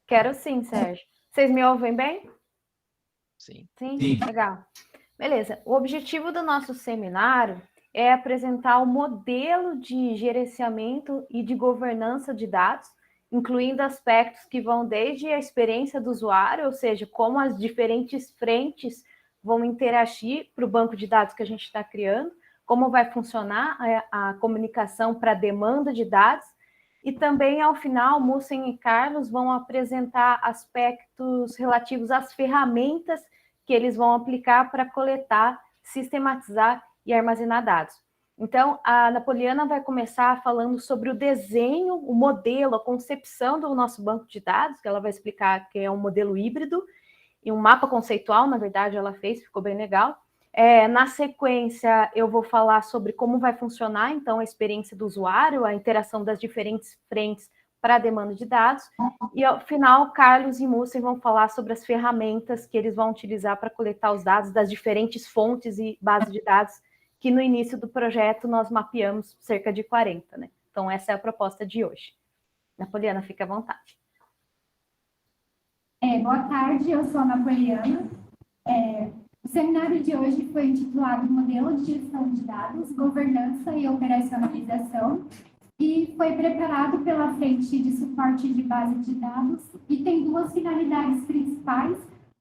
Quero sim, Sérgio. Vocês me ouvem bem? Sim. Sim? Legal. Beleza. O objetivo do nosso seminário é apresentar o modelo de gerenciamento e de governança de dados, incluindo aspectos que vão desde a experiência do usuário, ou seja, como as diferentes frentes vão interagir para o banco de dados que a gente está criando, como vai funcionar a comunicação para a demanda de dados, e também, ao final, Mussen e Carlos vão apresentar aspectos relativos às ferramentas que eles vão aplicar para coletar, sistematizar e armazenar dados. Então, a Napoliana vai começar falando sobre o desenho, o modelo, a concepção do nosso banco de dados, que ela vai explicar que é um modelo híbrido, e um mapa conceitual, na verdade, ela fez, ficou bem legal. Na sequência, eu vou falar sobre como vai funcionar, então, a experiência do usuário, a interação das diferentes frentes para a demanda de dados. E, ao final, Carlos e Mussen vão falar sobre as ferramentas que eles vão utilizar para coletar os dados das diferentes fontes e bases de dados que, no início do projeto, nós mapeamos cerca de 40, né? Então, essa é a proposta de hoje. Napoliana, fica à vontade. Boa tarde, eu sou a Napoliana. O seminário de hoje foi intitulado Modelo de Gestão de Dados, Governança e Operacionalização e foi preparado pela Frente de Suporte de Base de Dados e tem duas finalidades principais.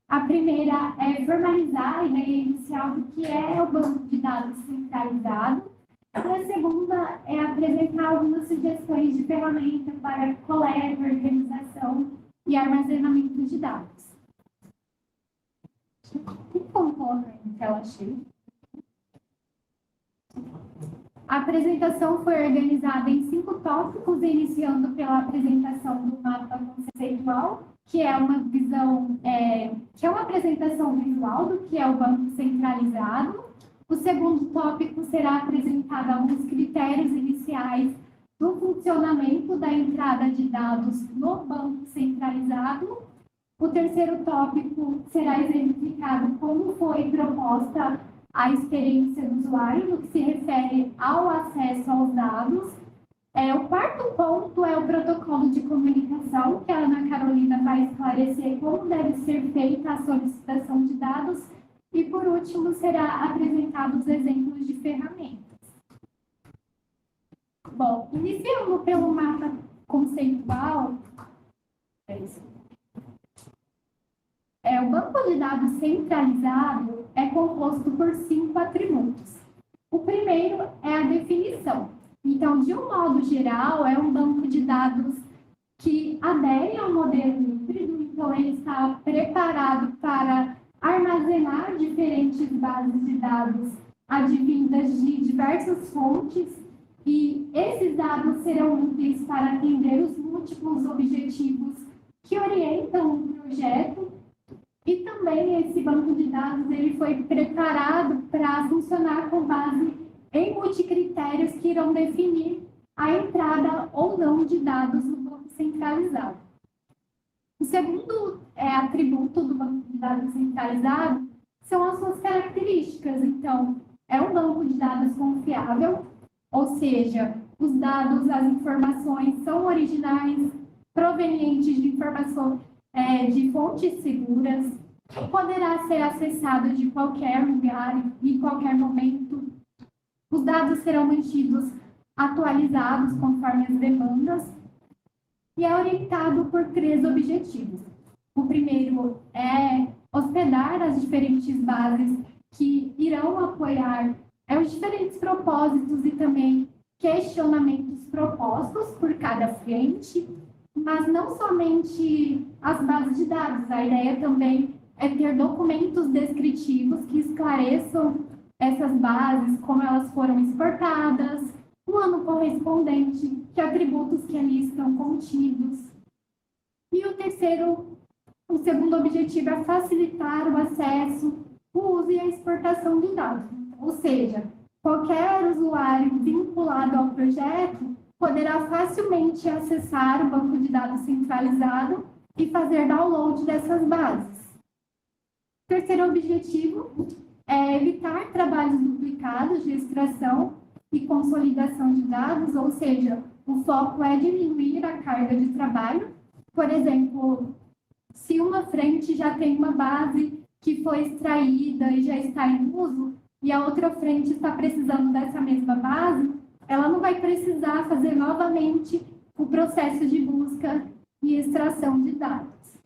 A primeira é formalizar a ideia inicial do que é o banco de dados centralizado e a segunda é apresentar algumas sugestões de ferramenta para coleta, organização e armazenamento de dados. Tela cheia. A apresentação foi organizada em 5 tópicos, iniciando pela apresentação do mapa conceitual, que é uma visão, que é uma apresentação visual do que é o banco centralizado. O segundo tópico será apresentado alguns critérios iniciais do funcionamento da entrada de dados no banco centralizado. O terceiro tópico será exemplificado como foi proposta a experiência do usuário no que se refere ao acesso aos dados. O quarto ponto é o protocolo de comunicação, que a Ana Carolina vai esclarecer como deve ser feita a solicitação de dados. E, por último, será apresentado os exemplos de ferramentas. Bom, iniciando pelo mapa conceitual, o banco de dados centralizado é composto por 5 atributos. O primeiro é a definição. Então, de um modo geral, é um banco de dados que adere ao modelo híbrido, então ele está preparado para armazenar diferentes bases de dados advindas de diversas fontes e esses dados serão úteis para atender os múltiplos objetivos que orientam o projeto. E também esse banco de dados ele foi preparado para funcionar com base em multicritérios que irão definir a entrada ou não de dados no banco centralizado. O segundo atributo do banco de dados centralizado são as suas características. Então, é um banco de dados confiável, ou seja, os dados, as informações são originais, provenientes de informação de fontes seguras, poderá ser acessado de qualquer lugar e em qualquer momento. Os dados serão mantidos atualizados conforme as demandas e é orientado por 3 objetivos. O primeiro é hospedar as diferentes bases que irão apoiar os diferentes propósitos e também questionamentos propostos por cada frente, mas não somente as bases de dados. A ideia também é ter documentos descritivos que esclareçam essas bases, como elas foram exportadas, o ano correspondente, que atributos que ali estão contidos. E o segundo objetivo é facilitar o acesso, o uso e a exportação de dados. Ou seja, qualquer usuário vinculado ao projeto poderá facilmente acessar o banco de dados centralizado e fazer download dessas bases. O terceiro objetivo é evitar trabalhos duplicados de extração e consolidação de dados, ou seja, o foco é diminuir a carga de trabalho. Por exemplo, se uma frente já tem uma base que foi extraída e já está em uso, e a outra frente está precisando dessa mesma base, ela não vai precisar fazer novamente o processo de busca e extração de dados.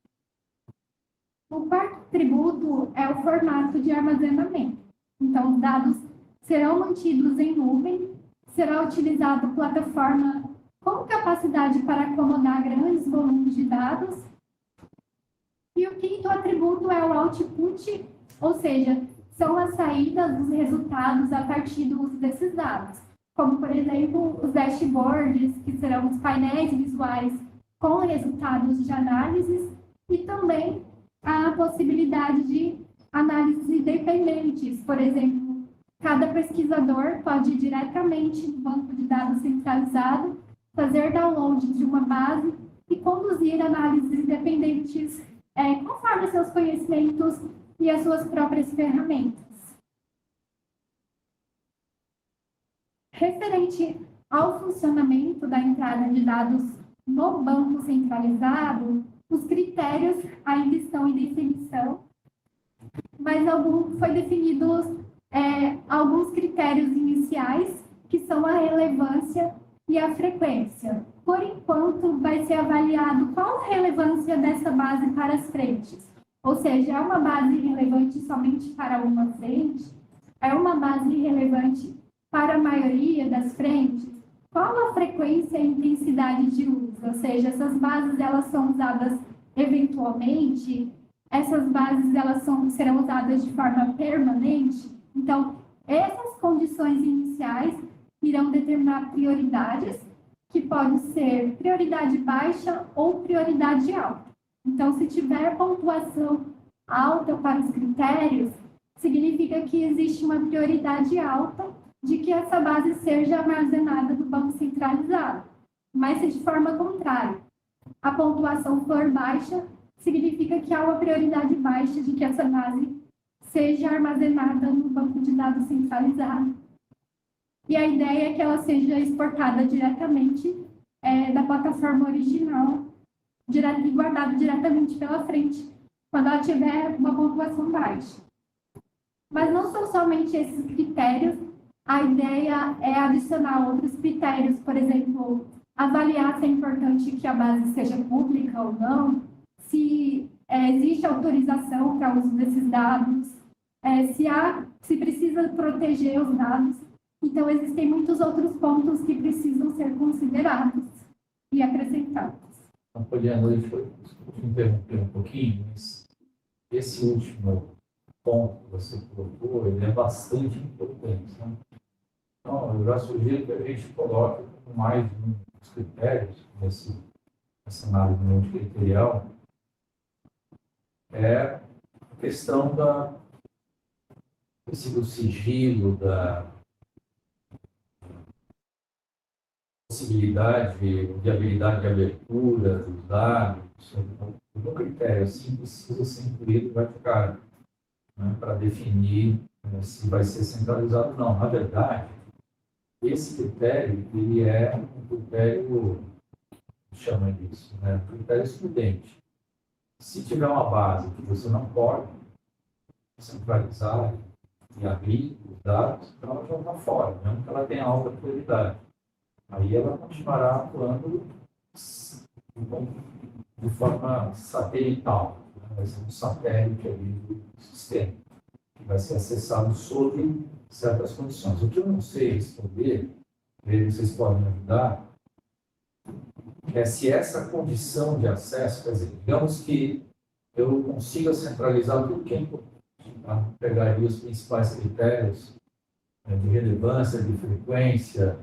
O quarto tributo é o formato de armazenamento. Então, os dados serão mantidos em nuvem, será utilizada plataforma com capacidade para acomodar grandes volumes de dados. E o quinto atributo é o output, ou seja, são as saídas dos resultados a partir do uso desses dados, como, por exemplo, os dashboards, que serão os painéis visuais com resultados de análises, e também a possibilidade de análises independentes. Por exemplo, cada pesquisador pode ir diretamente no banco de dados centralizado, fazer download de uma base e conduzir análises independentes conforme seus conhecimentos e as suas próprias ferramentas. Referente ao funcionamento da entrada de dados no banco centralizado, os critérios ainda estão em definição, mas foi definidos alguns critérios iniciais, que são a relevância e a frequência. Por enquanto, vai ser avaliado qual a relevância dessa base para as frentes. Ou seja, é uma base relevante somente para uma frente? É uma base relevante para a maioria das frentes? Qual a frequência e intensidade de uso? Ou seja, essas bases elas são usadas eventualmente? Essas bases elas serão usadas de forma permanente? Então, essas condições iniciais irão determinar prioridades, que podem ser prioridade baixa ou prioridade alta. Então, se tiver pontuação alta para os critérios, significa que existe uma prioridade alta de que essa base seja armazenada no banco centralizado. Mas se de forma contrária, a pontuação for baixa, significa que há uma prioridade baixa de que essa base seja armazenada no banco de dados centralizado. E a ideia é que ela seja exportada diretamente da plataforma original e guardada diretamente pela frente, quando ela tiver uma pontuação baixa. Mas não são somente esses critérios, a ideia é adicionar outros critérios, por exemplo, avaliar se é importante que a base seja pública ou não, se existe autorização para o uso desses dados, se precisa proteger os dados. Então, existem muitos outros pontos que precisam ser considerados e acrescentados. Então, Poliana, hoje foi interromper um pouquinho, mas esse último ponto que você colocou, ele é bastante importante. Né? Então, eu já sugiro que a gente coloque mais uns critérios nessa análise multicriterial, é a questão do sigilo, da possibilidade, viabilidade de abertura dos dados. Um critério assim precisa ser incluído, vai ficar para definir se vai ser centralizado ou não. Na verdade, esse critério, ele é um critério, chama disso, critério excludente. Se tiver uma base que você não pode centralizar e abrir os dados, então ela já está fora, mesmo que ela tenha alta prioridade. Aí ela continuará atuando de forma satelital, vai ser um satélite ali do sistema, que vai ser acessado sob certas condições. O que eu não sei responder, vocês podem ajudar, é se essa condição de acesso, quer dizer, digamos que eu consiga centralizar tudo que é importante, tá? Pegaria os principais critérios de relevância, de frequência,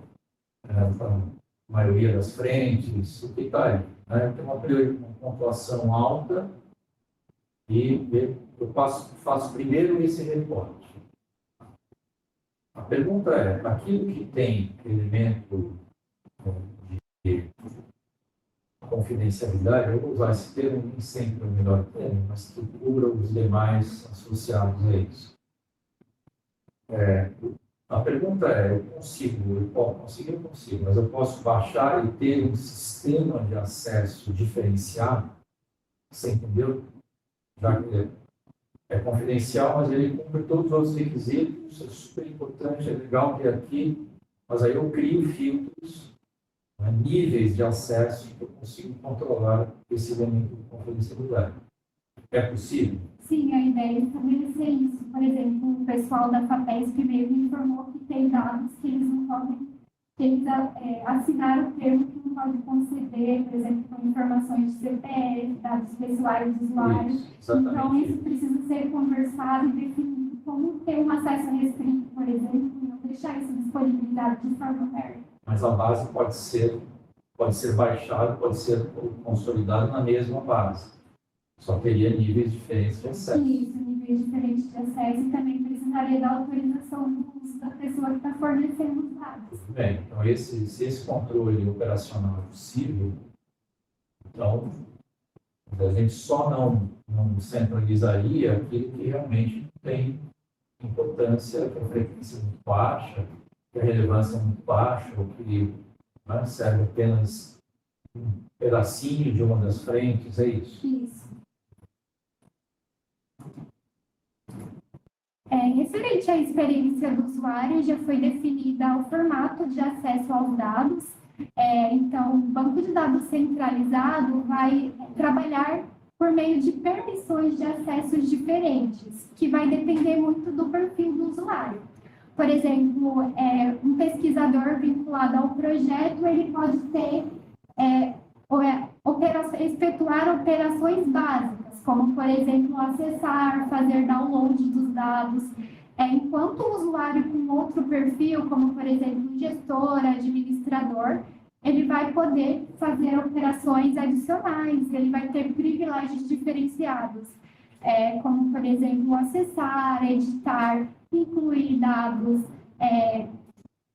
para a maioria das frentes, o que está aí. Tem uma pontuação alta e eu faço primeiro esse reporte. A pergunta é, aquilo que tem elemento de confidencialidade, eu vou usar esse termo, nem sempre é o melhor termo, mas que cubra os demais associados a isso. A pergunta é, eu consigo, mas eu posso baixar e ter um sistema de acesso diferenciado? Você entendeu? Já que é confidencial, mas ele cumpre todos os outros requisitos, é super importante, é legal ter aqui, mas aí eu crio filtros, né, níveis de acesso que eu consigo controlar esse elemento de confidencialidade. É possível? Sim, a ideia é estabelecer isso. Por exemplo, o pessoal da FAPESP mesmo informou que tem dados que eles não podem, que eles assinaram o termo que não pode conceder, por exemplo, com informações de CPF, dados pessoais dos usuários. Então, isso precisa ser conversado e definido como ter um acesso restrito, por exemplo, e não deixar isso disponibilizado de forma aberta. Mas a base pode ser baixada, pode ser consolidada na mesma base. Só teria níveis diferentes de acesso. Isso, níveis diferentes de acesso e também precisaria da autorização do uso da pessoa que está fornecendo os dados. Bem, então se esse controle operacional é possível, então a gente só não centralizaria aquilo que realmente tem importância, que a frequência é muito baixa, que a relevância é muito baixa, ou que, né, serve apenas um pedacinho de uma das frentes, é isso? Isso. Referente à experiência do usuário, já foi definida o formato de acesso aos dados. Então, o banco de dados centralizado vai trabalhar por meio de permissões de acessos diferentes, que vai depender muito do perfil do usuário. Por exemplo, um pesquisador vinculado ao projeto, ele pode ter efetuar operações básicas, como, por exemplo, acessar, fazer download dos dados, enquanto o usuário com outro perfil, como, por exemplo, gestor, administrador, ele vai poder fazer operações adicionais, ele vai ter privilégios diferenciados, como, por exemplo, acessar, editar, incluir dados,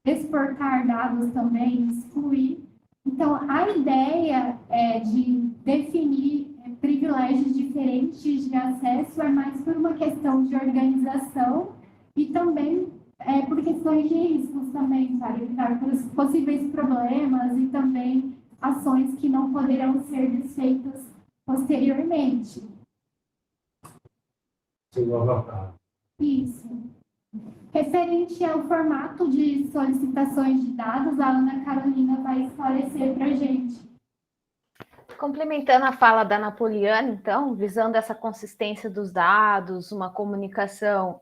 exportar dados também, excluir. Então, a ideia de definir privilégios diferentes de acesso é mais por uma questão de organização e também por questões de riscos também, para evitar possíveis problemas e também ações que não poderão ser desfeitas posteriormente. Seu avatar. Isso. Referente ao formato de solicitações de dados, a Ana Carolina vai esclarecer para a gente. Complementando a fala da Napoliana, então, visando essa consistência dos dados, uma comunicação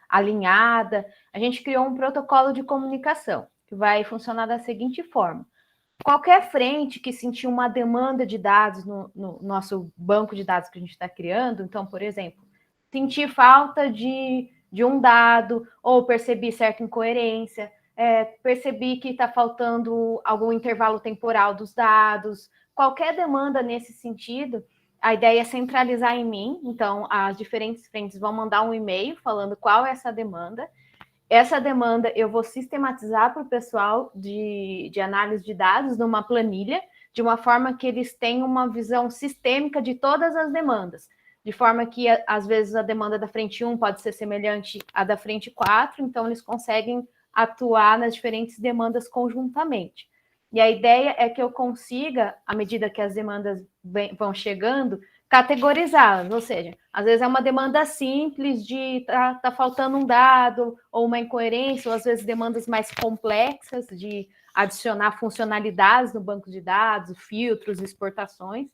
alinhada, a gente criou um protocolo de comunicação, que vai funcionar da seguinte forma. Qualquer frente que sentir uma demanda de dados no nosso banco de dados que a gente está criando, então, por exemplo, sentir falta de um dado, ou percebi certa incoerência, percebi que está faltando algum intervalo temporal dos dados, qualquer demanda nesse sentido, a ideia é centralizar em mim, então as diferentes frentes vão mandar um e-mail falando qual é essa demanda. Essa demanda eu vou sistematizar para o pessoal de análise de dados numa planilha, de uma forma que eles tenham uma visão sistêmica de todas as demandas, de forma que, às vezes, a demanda da frente 1 pode ser semelhante à da frente 4, então eles conseguem atuar nas diferentes demandas conjuntamente. E a ideia é que eu consiga, à medida que as demandas vão chegando, categorizá-las, ou seja, às vezes é uma demanda simples de tá faltando um dado, ou uma incoerência, ou às vezes demandas mais complexas de adicionar funcionalidades no banco de dados, filtros, exportações.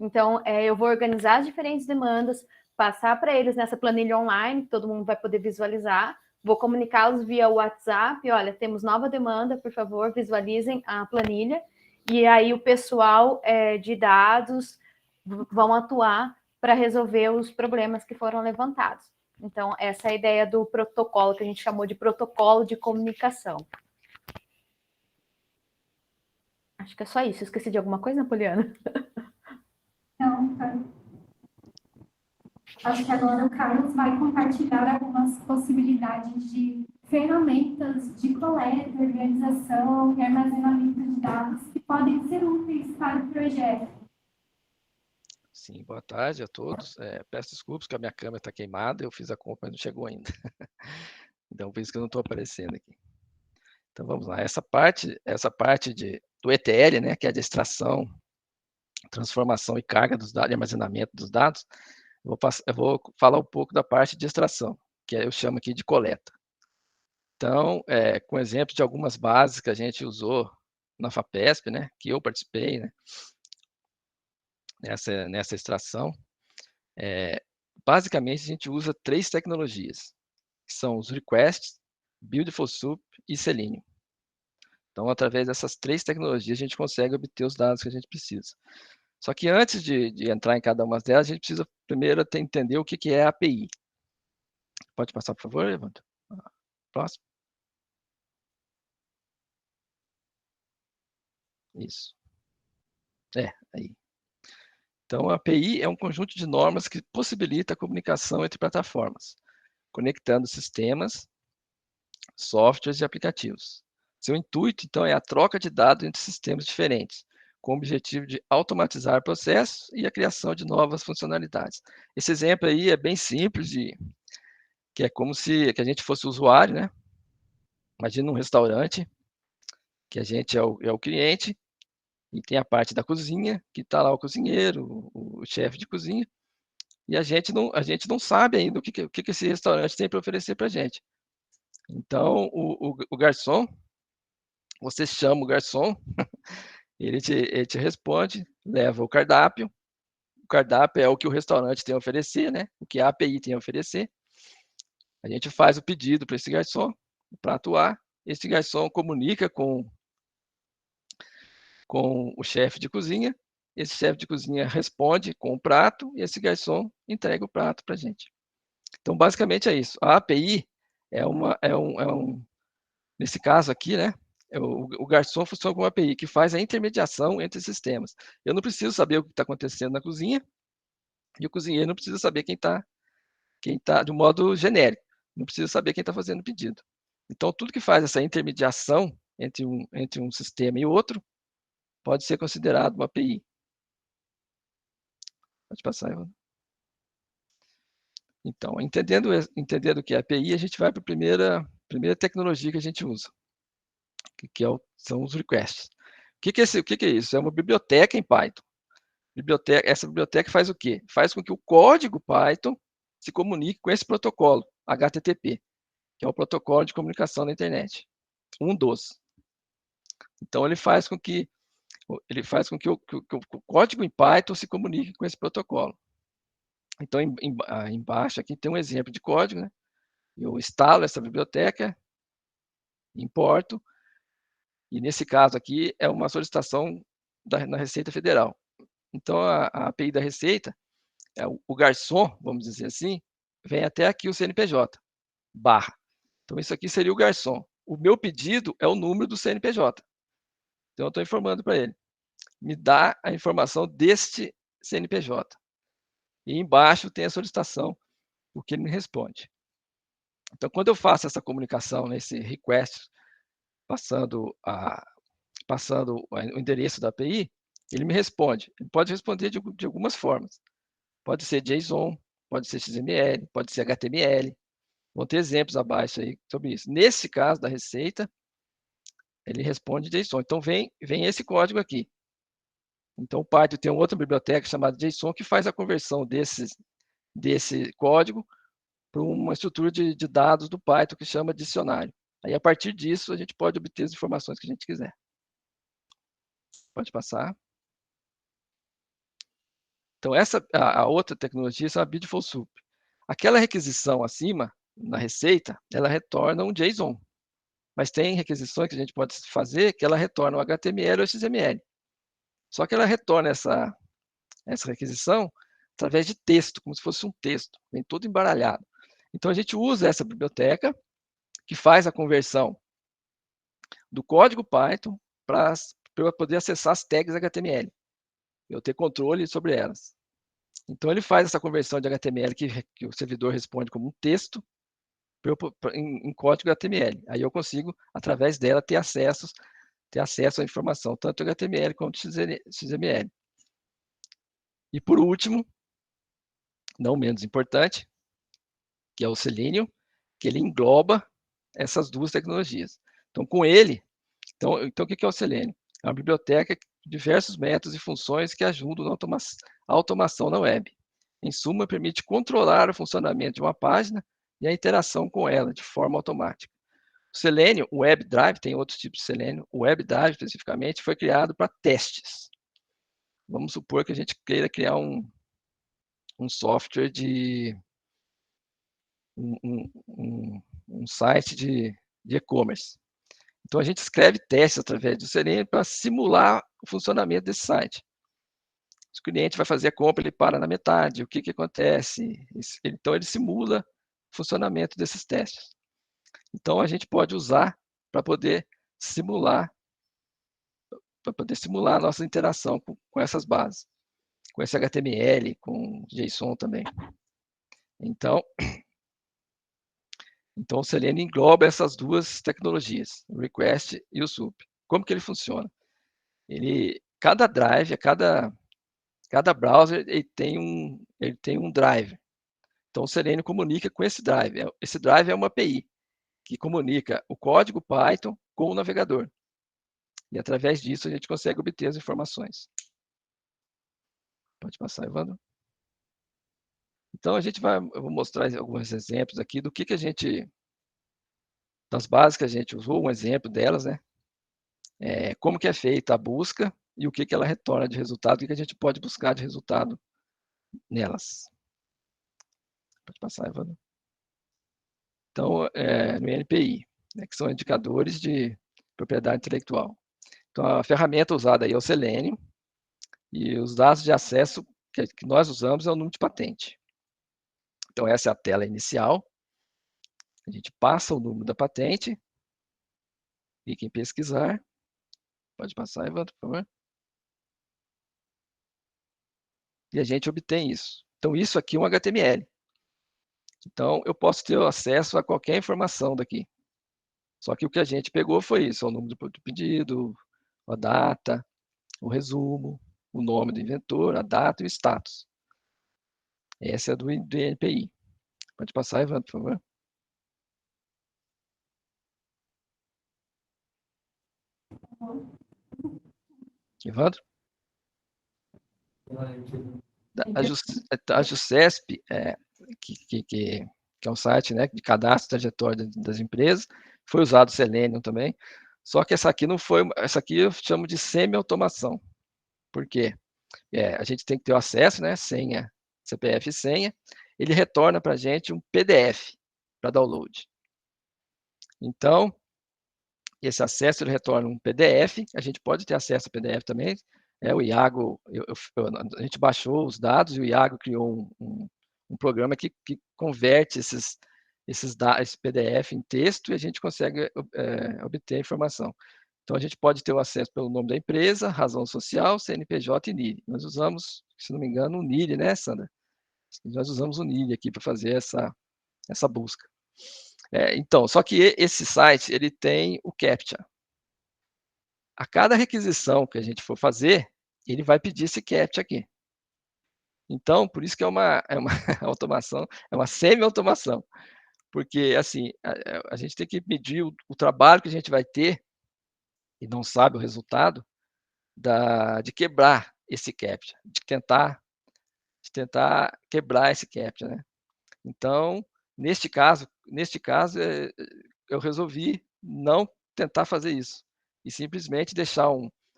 Então, eu vou organizar as diferentes demandas, passar para eles nessa planilha online, que todo mundo vai poder visualizar, vou comunicá-los via WhatsApp, olha, temos nova demanda, por favor, visualizem a planilha, e aí o pessoal de dados vão atuar para resolver os problemas que foram levantados. Então, essa é a ideia do protocolo, que a gente chamou de protocolo de comunicação. Acho que é só isso. Esqueci de alguma coisa, Napoliana? Não, tá. Acho que agora o Carlos vai compartilhar algumas possibilidades de ferramentas de coleta, organização e armazenamento de dados que podem ser úteis para o projeto. Sim, boa tarde a todos. Peço desculpas que a minha câmera está queimada, eu fiz a compra, mas não chegou ainda. Então, por isso que eu não estou aparecendo aqui. Então, vamos lá. Essa parte do ETL, né, que é a de extração, transformação e carga dos dados, e armazenamento dos dados, eu vou falar um pouco da parte de extração, que eu chamo aqui de coleta. Então, com exemplo de algumas bases que a gente usou na FAPESP, né, que eu participei, né, nessa extração, basicamente a gente usa 3 tecnologias, que são os requests, Beautiful Soup e Selenium. Então, através dessas 3 tecnologias, a gente consegue obter os dados que a gente precisa. Só que antes de entrar em cada uma delas, a gente precisa primeiro entender o que é a API. Pode passar, por favor, Evandro? Próximo. Isso. Aí. Então, a API é um conjunto de normas que possibilita a comunicação entre plataformas, conectando sistemas, softwares e aplicativos. Seu intuito, então, é a troca de dados entre sistemas diferentes, com o objetivo de automatizar processos e a criação de novas funcionalidades. Esse exemplo aí é bem simples, que é como se a gente fosse usuário, né? Imagina um restaurante, que a gente é o cliente, e tem a parte da cozinha, que está lá o cozinheiro, o chefe de cozinha, e a gente não sabe ainda o que esse restaurante tem para oferecer para a gente. Então, o garçom, você chama o garçom, ele te responde, leva o cardápio é o que o restaurante tem a oferecer, né? O que a API tem a oferecer. A gente faz o pedido para esse garçom, para atuar, esse garçom comunica com o chefe de cozinha, esse chefe de cozinha responde com o prato e esse garçom entrega o prato para a gente. Então, basicamente é isso. A API nesse caso aqui, né? O garçom funciona como uma API que faz a intermediação entre sistemas. Eu não preciso saber o que está acontecendo na cozinha e o cozinheiro não precisa saber quem está, de um modo genérico, não precisa saber quem está fazendo o pedido. Então, tudo que faz essa intermediação entre um sistema e outro pode ser considerado uma API. Pode passar, Ivan. Então, entendendo o que é API, a gente vai para a primeira tecnologia que a gente usa, são os requests. O que é isso? É uma biblioteca em Python. Essa biblioteca faz o quê? Faz com que o código Python se comunique com esse protocolo, HTTP, que é o protocolo de comunicação na internet. Um dos. Então, ele faz com que o código em Python se comunique com esse protocolo. Então, embaixo aqui tem um exemplo de código, né? Eu instalo essa biblioteca, importo, e nesse caso aqui é uma solicitação na Receita Federal. Então, a API da Receita, o garçom, vamos dizer assim, vem até aqui o CNPJ, barra. Então, isso aqui seria o garçom. O meu pedido é o número do CNPJ. Então, eu estou informando para ele. Me dá a informação deste CNPJ. E embaixo tem a solicitação, o que ele me responde. Então, quando eu faço essa comunicação nesse request, passando o endereço da API, ele me responde. Ele pode responder de algumas formas. Pode ser JSON, pode ser XML, pode ser HTML. Vão ter exemplos abaixo aí sobre isso. Nesse caso da Receita, ele responde JSON. Então, vem esse código aqui. Então, o Python tem uma outra biblioteca chamada JSON que faz a conversão desse código para uma estrutura de dados do Python que chama dicionário. Aí, a partir disso, a gente pode obter as informações que a gente quiser. Pode passar. Então, a outra tecnologia é a Beautiful Soup. Aquela requisição acima, na Receita, ela retorna um JSON. Mas tem requisições que a gente pode fazer que ela retorna o HTML ou XML. Só que ela retorna essa requisição através de texto, como se fosse um texto, vem todo embaralhado. Então, a gente usa essa biblioteca que faz a conversão do código Python para eu poder acessar as tags HTML, eu ter controle sobre elas. Então, ele faz essa conversão de HTML que o servidor responde como um texto em código HTML. Aí eu consigo, através dela, ter acesso à informação, tanto HTML quanto XML. E, por último, não menos importante, que é o Selenium, que ele engloba essas duas tecnologias. Então, com ele, então o que é o Selenium? É uma biblioteca com diversos métodos e funções que ajudam na automação na web. Em suma, permite controlar o funcionamento de uma página e a interação com ela de forma automática. O Selenium, o WebDrive, tem outros tipos de Selenium, o WebDrive especificamente foi criado para testes. Vamos supor que a gente queira criar um software de um site de e-commerce. Então a gente escreve testes através do Selenium para simular o funcionamento desse site. Se o cliente vai fazer a compra, ele para na metade, o que acontece? Então ele simula o funcionamento desses testes. Então a gente pode usar para poder simular a nossa interação com essas bases, com esse HTML, com JSON também. Então o Selenium engloba essas duas tecnologias, o request e o SUP. Como que ele funciona? Cada drive, cada browser ele tem um driver. Então o Selenium comunica com esse drive. Esse drive é uma API que comunica o código Python com o navegador. E através disso a gente consegue obter as informações. Pode passar, Evandro. Então eu vou mostrar alguns exemplos aqui do que a gente, das bases que a gente usou, um exemplo delas, né? Como que é feita a busca e o que ela retorna de resultado, o que a gente pode buscar de resultado nelas. Pode passar, Evandro. Então, no NPI, né, que são indicadores de propriedade intelectual. Então, a ferramenta usada aí é o Selenium, e os dados de acesso que nós usamos é o número de patente. Então, essa é a tela inicial. A gente passa o número da patente, clica em pesquisar. Pode passar, Evandro, por favor. E a gente obtém isso. Então, isso aqui é um HTML. Então, eu posso ter acesso a qualquer informação daqui. Só que o que a gente pegou foi isso, o número do pedido, a data, o resumo, o nome do inventor, a data e o status. Essa é do NPI. Pode passar, Evandro, por favor. Evandro? A JUSESP, que é um site, né, de cadastro de trajetória das empresas, foi usado o Selenium também, só que essa aqui não foi, essa aqui eu chamo de semi-automação. Por quê? A gente tem que ter o acesso, né, senha, CPF e senha, ele retorna para a gente um PDF para download. Então, esse acesso ele retorna um PDF, a gente pode ter acesso ao PDF também, o Iago, a gente baixou os dados e o Iago criou um programa que converte esse PDF em texto e a gente consegue obter a informação. Então, a gente pode ter o acesso pelo nome da empresa, razão social, CNPJ e NIR. Nós usamos, se não me engano, o NIR, né, Sandra? Nós usamos o NIR aqui para fazer essa busca. Então, só que esse site ele tem o CAPTCHA. A cada requisição que a gente for fazer, ele vai pedir esse CAPTCHA aqui. Então, por isso que é uma automação, é uma semi-automação. Porque, assim, a gente tem que medir o trabalho que a gente vai ter e não sabe o resultado de quebrar esse CAPTCHA, de tentar quebrar esse CAPTCHA, né? Então, neste caso, eu resolvi não tentar fazer isso e simplesmente deixar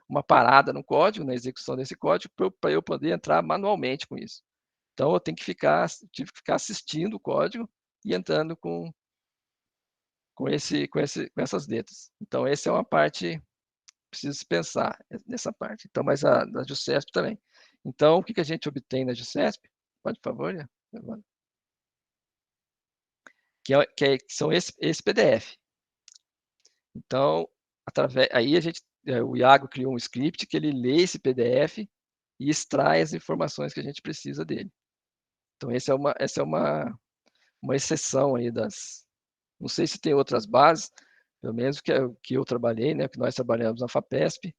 uma parada no código, na execução desse código, para eu poder entrar manualmente com isso. Então, eu tive que ficar assistindo o código e entrando com essas letras. Então, essa é uma parte precisa se pensar nessa parte. Então, mas a JUSESP também. Então, o que a gente obtém na JUSESP? Pode, por favor, Evandro. Que são esse PDF. Então, aí o Iago criou um script que ele lê esse PDF e extrai as informações que a gente precisa dele. Então, essa é uma exceção aí não sei se tem outras bases, pelo menos que eu trabalhei, né, que nós trabalhamos na FAPESP.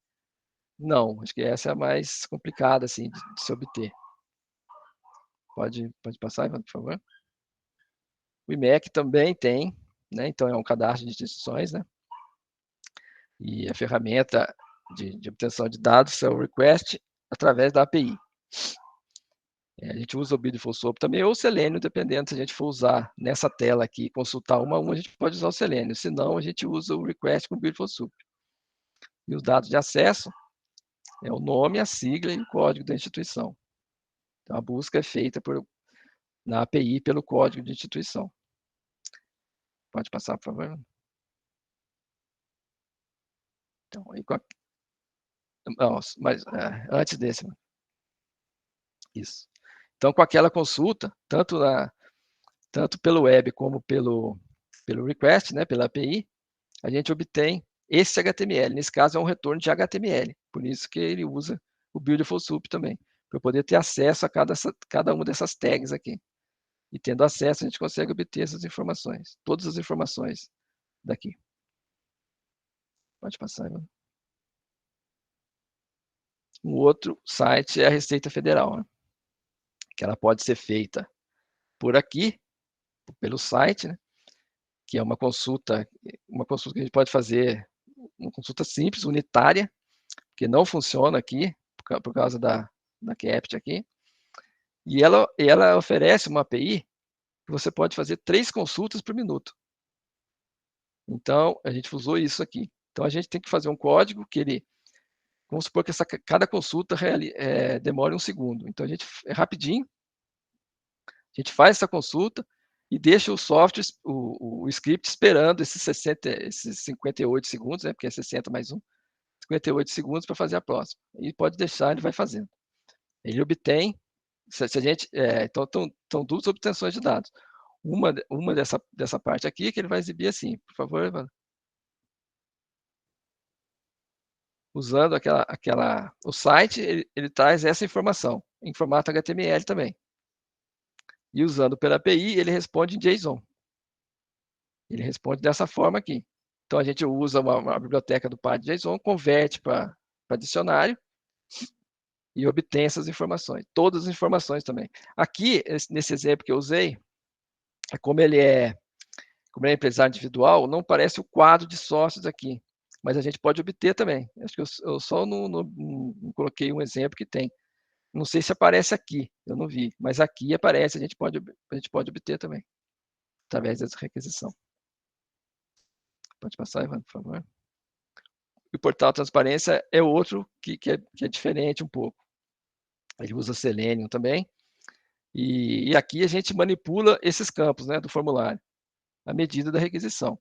Não, acho que essa é a mais complicada assim, de se obter. Pode passar, Ivan, por favor. O IMEC também tem né? Então é um cadastro de instituições, né? E a ferramenta de obtenção de dados é o request através da API. A gente usa o Beautiful Soup também, ou o Selenium, dependendo se a gente for usar nessa tela aqui, consultar uma a uma, a gente pode usar o Selenium, se não, a gente usa o request com o Beautiful Soup. E os dados de acesso é o nome, a sigla e o código da instituição. Então, a busca é feita na API pelo código de instituição. Pode passar, por favor. Então, não, mas antes desse. Isso. Então, com aquela consulta, tanto pelo web como pelo request, né, pela API, a gente obtém esse HTML. Nesse caso, é um retorno de HTML. Por isso que ele usa o Beautiful Soup também, para poder ter acesso a cada uma dessas tags aqui. E tendo acesso, a gente consegue obter essas informações, todas as informações daqui. Pode passar, Ivan. Um outro site é a Receita Federal, né? Que ela pode ser feita por aqui, pelo site, né? Que é uma consulta que a gente pode fazer, uma consulta simples, unitária, que não funciona aqui, por causa da CAPTCHA aqui. E ela oferece uma API que você pode fazer 3 consultas por minuto. Então, a gente usou isso aqui. Então, a gente tem que fazer um código que vamos supor que cada consulta demore 1 segundo. Então, é rapidinho, a gente faz essa consulta e deixa o software, o script esperando esses 58 segundos, né, porque é 60 mais 1, 58 segundos para fazer a próxima. E pode deixar, ele vai fazendo. Ele obtém, então estão 2 obtenções de dados. Uma dessa parte aqui, que ele vai exibir assim, por favor, Evandro. Usando o site, ele traz essa informação, em formato HTML também. E usando pela API, ele responde em JSON. Ele responde dessa forma aqui. Então, a gente usa uma biblioteca do PAD.JSON, converte para dicionário e obtém essas informações. Todas as informações também. Aqui, nesse exemplo que eu usei, como ele é empresário individual, não aparece o quadro de sócios aqui. Mas a gente pode obter também. Acho que eu só não coloquei um exemplo que tem. Não sei se aparece aqui, eu não vi, mas aqui aparece, a gente pode obter também, através dessa requisição. Pode passar, Ivan, por favor. O portal Transparência é outro que é diferente um pouco. Ele usa Selenium também. E aqui a gente manipula esses campos, né, do formulário, à medida da requisição.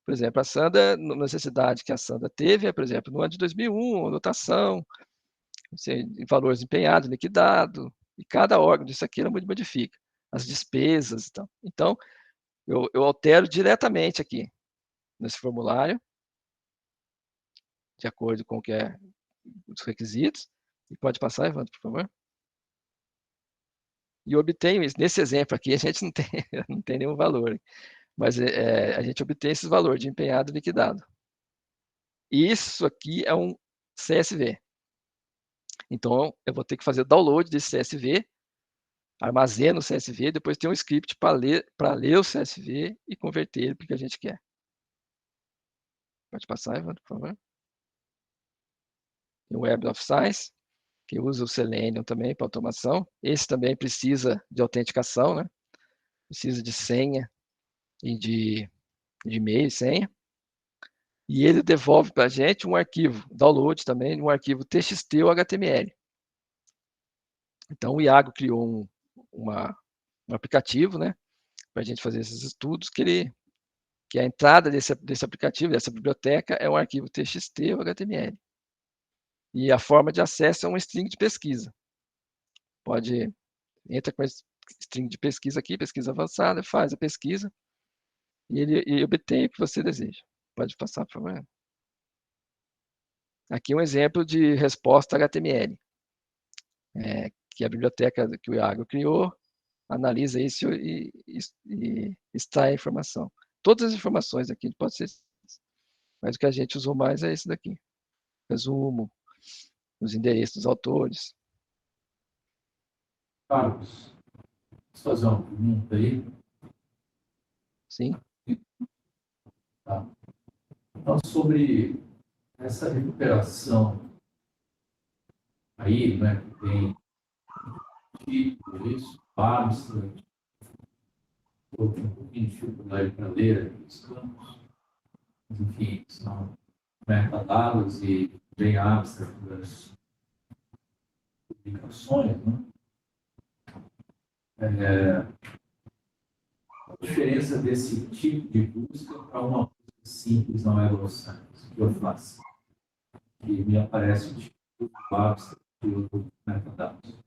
Por exemplo, a Sandra, na necessidade que a Sandra teve, por exemplo, no ano de 2001, anotação, valores empenhados, liquidado, e cada órgão disso aqui ela modifica, as despesas e tal. Então, eu altero diretamente aqui, nesse formulário, de acordo com o que é os requisitos. E pode passar, Evandro, por favor. E obtenho isso. Nesse exemplo aqui, a gente não tem nenhum valor, mas a gente obtém esse valor de empenhado e liquidado. Isso aqui é um CSV. Então, eu vou ter que fazer download desse CSV, armazeno o CSV, depois tem um script para ler o CSV e converter ele para o que a gente quer. Pode passar, Evandro, por favor. O Web of Science, que usa o Selenium também para automação. Esse também precisa de autenticação, né? Precisa de senha e de e-mail e senha. E ele devolve para a gente um arquivo, download também, um arquivo TXT ou HTML. Então, o Iago criou um aplicativo, né, para a gente fazer esses estudos, que a entrada desse aplicativo, dessa biblioteca, é um arquivo TXT ou HTML. E a forma de acesso é um string de pesquisa. Entra com esse string de pesquisa aqui, pesquisa avançada, faz a pesquisa e ele obtém o que você deseja. Pode passar, por favor. Aqui um exemplo de resposta HTML, que a biblioteca que o Iago criou analisa isso e extrai a informação. Todas as informações aqui podem ser, mas o que a gente usou mais é esse daqui. Resumo, os endereços dos autores. Carlos, posso fazer uma pergunta aí? Sim. Tá? Então, sobre essa recuperação aí, né, que tem tipo, isso, abstract, eu tenho um pouquinho de dificuldade para ler aqui os campos, mas, enfim, são metadados e bem abstract das publicações, né? A diferença desse tipo de busca para uma busca simples na Web of Science que eu faço, que me aparece o tipo de abstract do metadados.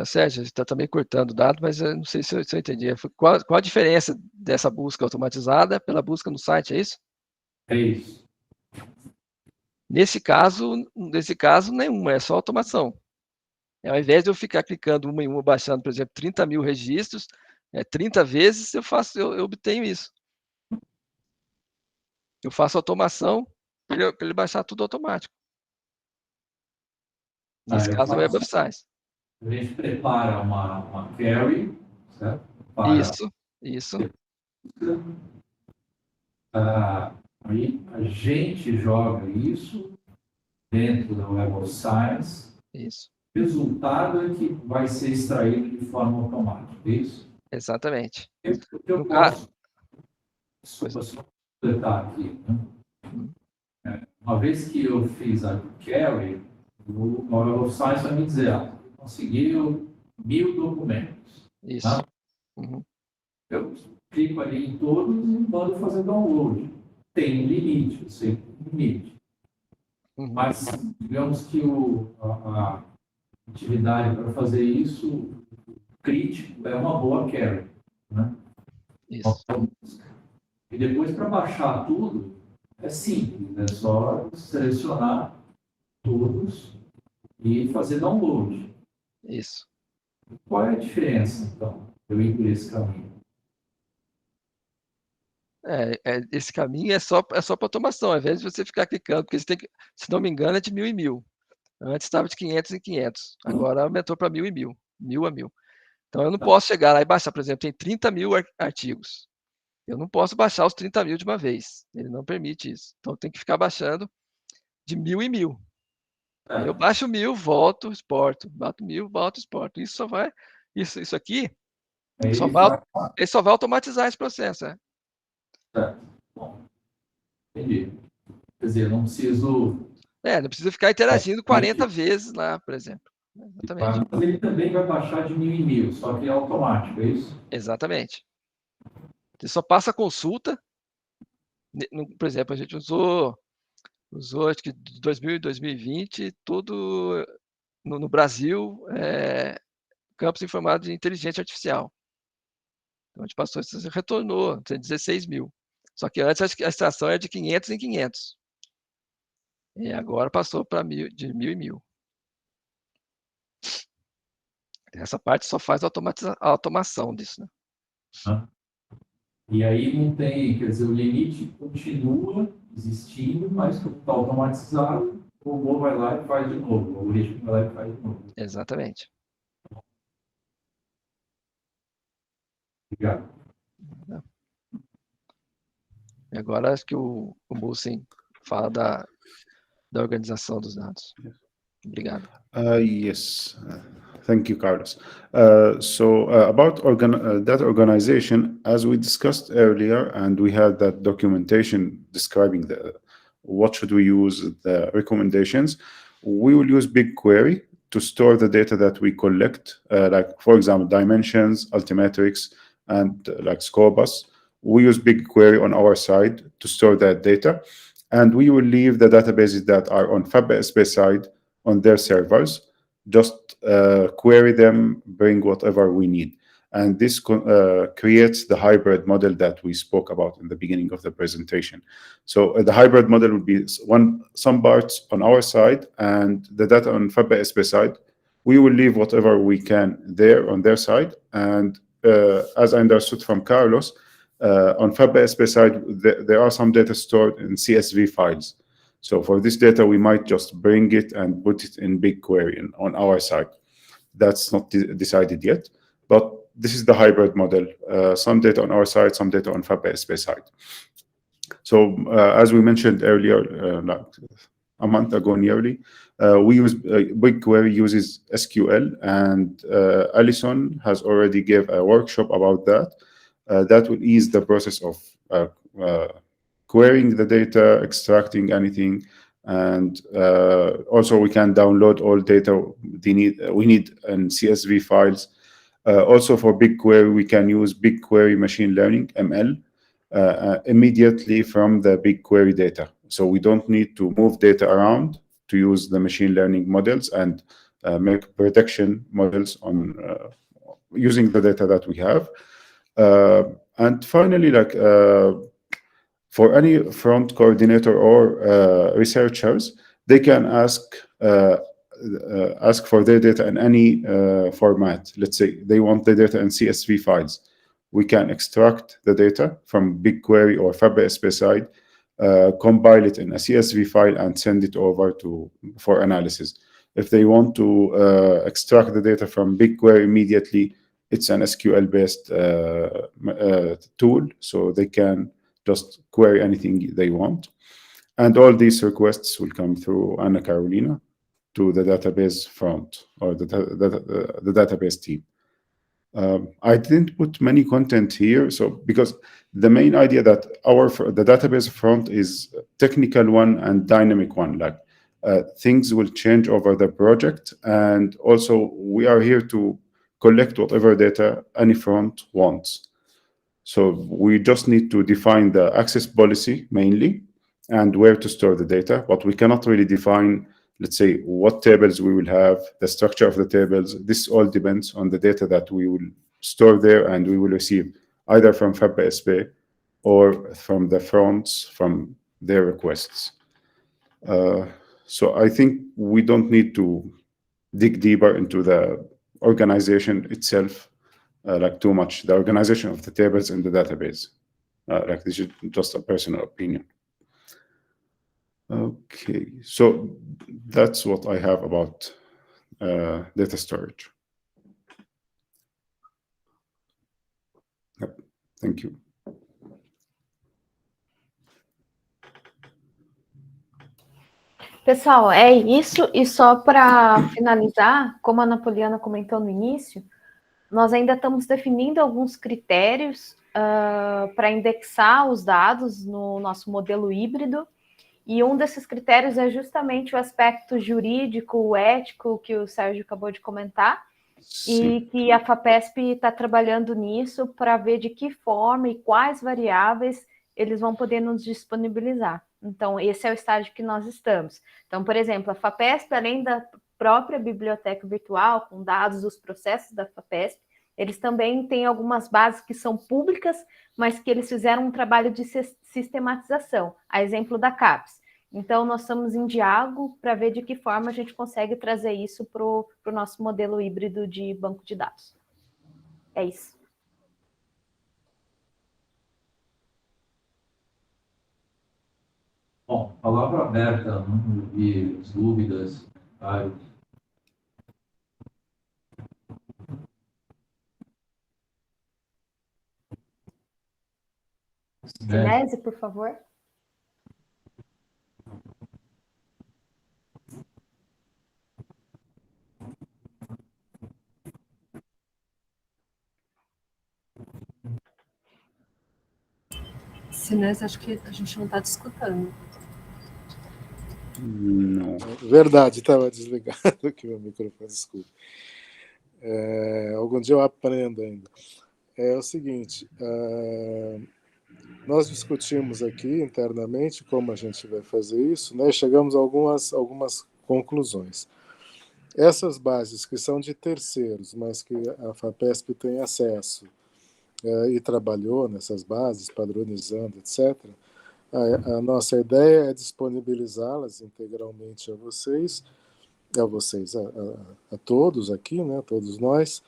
Sérgio, você está também cortando o dado, mas eu não sei se eu entendi. Qual a diferença dessa busca automatizada pela busca no site, é isso? É isso. Nesse caso, nenhuma, é só automação. Ao invés de eu ficar clicando uma em uma, baixando, por exemplo, 30 mil registros, 30 vezes, eu obtenho isso. Eu faço automação para ele baixar tudo automático. Nesse caso, é Web of Science. A gente prepara uma query, certo? Isso. Aí a gente joga isso dentro da Web of Science. Isso. O resultado é que vai ser extraído de forma automática, é isso? Exatamente. Eu posso... Desculpa, só completar aqui. Né? Uma vez que eu fiz a query, o Web of Science vai me dizer, conseguiu 1000 documentos. Isso. Tá? Eu clico ali em todos e mando fazer download. Tem um limite, eu sei um limite. Mas, digamos que a atividade para fazer isso, crítico, é uma boa query. Né? Isso. E depois, para baixar tudo, é simples, é só selecionar todos e fazer download. Isso. Qual é a diferença, então, eu ir por esse caminho? Esse caminho é só para automação, ao invés de você ficar clicando, porque você tem que, se não me engano, é de 1000 em 1000. Antes estava de 500 em 500, agora aumentou para 1000 em 1000, 1000 a 1000. Então eu não posso chegar lá e baixar, por exemplo, tem 30 mil artigos. Eu não posso baixar os 30 mil de uma vez, ele não permite isso. Então tem que ficar baixando de 1000 em 1000. Aí eu baixo 1000, volto, exporto, bato 1000, volto, exporto. Isso só vai, isso aqui, ele só vai automatizar esse processo, Bom, entendi. Quer dizer, eu não preciso... não precisa ficar interagindo 40 vezes lá, por exemplo. Exatamente. Mas ele também vai baixar de 1000 em 1000, só que é automático, é isso? Exatamente. Você só passa a consulta. Por exemplo, a gente usou acho que de 2000 e 2020, tudo no Brasil, campos informados de inteligência artificial. Então a gente passou, isso retornou, 16 mil. Só que antes a extração era de 500 em 500. E agora passou para de 1000 em 1000. Essa parte só faz a automação disso, né? E aí não tem, quer dizer, o limite continua existindo, mas como está automatizado, o robô vai lá e faz de novo, o algoritmo vai lá e faz de novo. Exatamente. Obrigado. E agora acho que o Mussen fala da organização dos dados. Obrigado. Yes. Thank you, Carlos. About data organization, as we discussed earlier, and we had that documentation describing what should we use, the recommendations, we will use BigQuery to store the data that we collect, like, for example, dimensions, altimetrics, and like Scopus. We use BigQuery on our side to store that data, and we will leave the databases that are on FabSP side on their servers, just query them, bring whatever we need. And this creates the hybrid model that we spoke about in the beginning of the presentation. So the hybrid model would be some parts on our side and the data on FabSP side. We will leave whatever we can there on their side. And as I understood from Carlos, on FabSP side, there are some data stored in CSV files. So for this data, we might just bring it and put it in BigQuery on our side. That's not decided yet. But this is the hybrid model. Some data on our side, some data on FabSP side. So as we mentioned earlier, like a month ago nearly, we use BigQuery uses SQL, and Alison has already gave a workshop about that. That will ease the process of querying the data, extracting anything, and also we can download all data we need in CSV files. Also for BigQuery, we can use BigQuery machine learning, ML, immediately from the BigQuery data. So we don't need to move data around to use the machine learning models and make prediction models on using the data that we have. And finally, like for any front coordinator or researchers, they can ask for their data in any format. Let's say they want the data in CSV files. We can extract the data from BigQuery or FabSP side, compile it in a CSV file, and send it over for analysis. If they want to extract the data from BigQuery immediately, it's an SQL-based tool, so they can just query anything they want. And all these requests will come through Anna Carolina to the database front or the database team. I didn't put many content here, so because the main idea that the database front is technical one and dynamic one, like things will change over the project, and also we are here to collect whatever data any front wants. So we just need to define the access policy mainly and where to store the data, but we cannot really define, let's say, what tables we will have, the structure of the tables. This all depends on the data that we will store there and we will receive either from FabSP or from the fronts, from their requests. So I think we don't need to dig deeper into the organization itself, like too much, the organization of the tables in the database. Like this is just a personal opinion. Okay, so that's what I have about data storage. Yep. Thank you. Pessoal, é isso. E só para finalizar, como a Napoliana comentou no início, nós ainda estamos definindo alguns critérios para indexar os dados no nosso modelo híbrido. E um desses critérios é justamente o aspecto jurídico, ético, que o Sérgio acabou de comentar. Sim. E que a FAPESP está trabalhando nisso para ver de que forma e quais variáveis eles vão poder nos disponibilizar. Então, esse é o estágio que nós estamos. Então, por exemplo, a FAPESP, além da própria biblioteca virtual, com dados dos processos da FAPESP, eles também têm algumas bases que são públicas, mas que eles fizeram um trabalho de sistematização, a exemplo da CAPES. Então, nós estamos em diálogo para ver de que forma a gente consegue trazer isso para o nosso modelo híbrido de banco de dados. É isso. Bom, palavra aberta, vamos ouvir as dúvidas, comentários. Sinese, por favor. Sinese, acho que a gente não está te escutando. Não. Verdade, estava desligado aqui meu microfone, desculpa. Algum dia eu aprendo ainda. É o seguinte, nós discutimos aqui internamente como a gente vai fazer isso, né? Chegamos a algumas conclusões. Essas bases que são de terceiros, mas que a FAPESP tem acesso e trabalhou nessas bases, padronizando, etc., a nossa ideia é disponibilizá-las integralmente a vocês, a todos aqui, né, todos nós,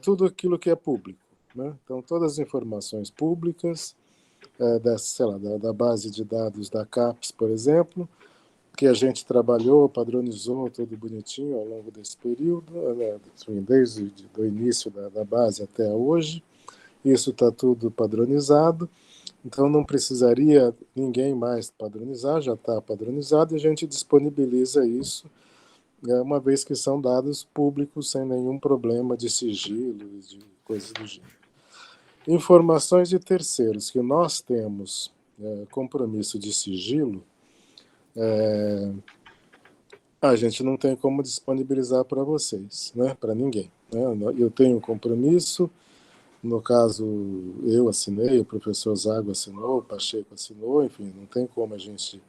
tudo aquilo que é público, né? Então, todas as informações públicas, da base de dados da CAPES, por exemplo, que a gente trabalhou, padronizou tudo bonitinho ao longo desse período, né, desde o início da base até hoje. Isso está tudo padronizado, então não precisaria ninguém mais padronizar, já está padronizado, e a gente disponibiliza isso, uma vez que são dados públicos sem nenhum problema de sigilo e de coisas do gênero. Informações de terceiros que nós temos compromisso de sigilo, a gente não tem como disponibilizar para vocês, né? Para ninguém, né? Eu tenho um compromisso, no caso eu assinei, o professor Zago assinou, o Pacheco assinou, enfim, não tem como a gente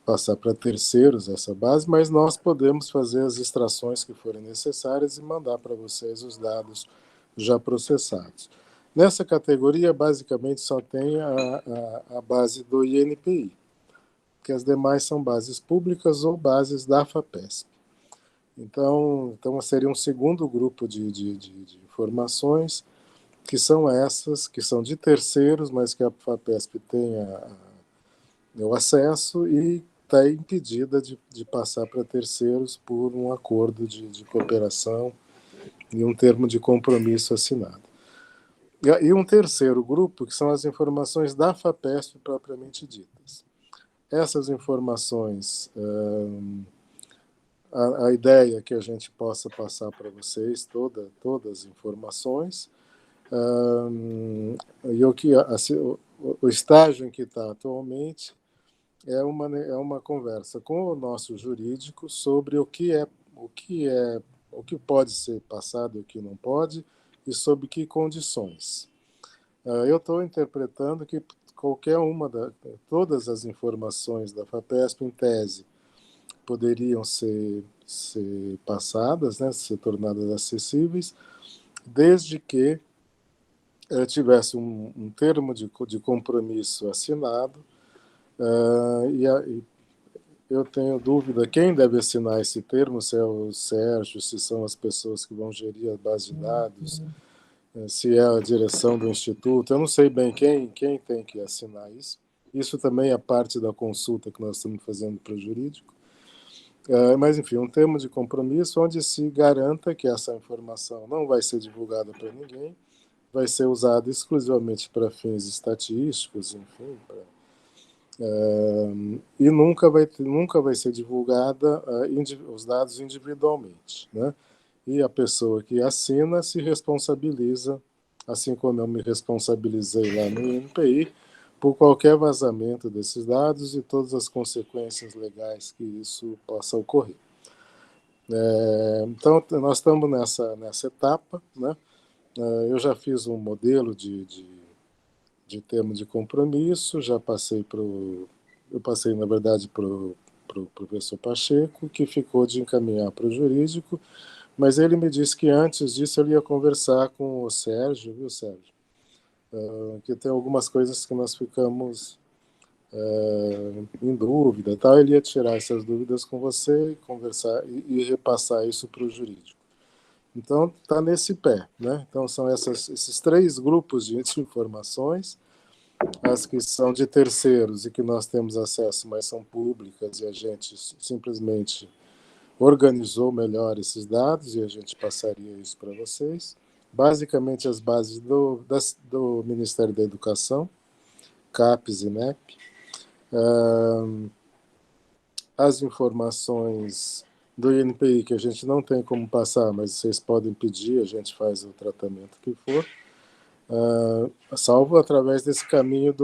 passar para terceiros essa base, mas nós podemos fazer as extrações que forem necessárias e mandar para vocês os dados já processados. Nessa categoria, basicamente, só tem a base do INPI, que as demais são bases públicas ou bases da FAPESP. Então seria um segundo grupo de informações, que são essas, que são de terceiros, mas que a FAPESP tem o acesso e está impedida de passar para terceiros por um acordo de cooperação e um termo de compromisso assinado. E um terceiro grupo, que são as informações da FAPESP propriamente ditas. Essas informações, a ideia é que a gente possa passar para vocês todas as informações, e o estágio em que está atualmente é uma conversa com o nosso jurídico sobre o que pode ser passado e o que não pode, e sob que condições. Eu estou interpretando que todas as informações da FAPESP, em tese, poderiam ser passadas, né, ser tornadas acessíveis, desde que tivesse um termo de compromisso assinado, e eu tenho dúvida quem deve assinar esse termo, se é o Sérgio, se são as pessoas que vão gerir a base de dados, se é a direção do Instituto, eu não sei bem quem tem que assinar isso. Isso também é parte da consulta que nós estamos fazendo para o jurídico. Mas, enfim, um termo de compromisso onde se garanta que essa informação não vai ser divulgada para ninguém, vai ser usada exclusivamente para fins estatísticos, enfim, e nunca vai ser divulgada os dados individualmente, né? E a pessoa que assina se responsabiliza, assim como eu me responsabilizei lá no INPI, por qualquer vazamento desses dados e todas as consequências legais que isso possa ocorrer. Então, nós estamos nessa etapa, né? Eu já fiz um modelo de termo de compromisso, eu passei, na verdade, para o professor Pacheco, que ficou de encaminhar para o jurídico, mas ele me disse que antes disso ele ia conversar com o Sérgio, viu, Sérgio? Que tem algumas coisas que nós ficamos em dúvida, tal. Ele ia tirar essas dúvidas com você, conversar e repassar isso para o jurídico. Então, está nesse pé, né? Então, são esses três grupos de informações, as que são de terceiros e que nós temos acesso, mas são públicas, e a gente simplesmente organizou melhor esses dados e a gente passaria isso para vocês. Basicamente, as bases do Ministério da Educação, CAPES e MEP, as informações do INPI, que a gente não tem como passar, mas vocês podem pedir, a gente faz o tratamento que for, salvo através desse caminho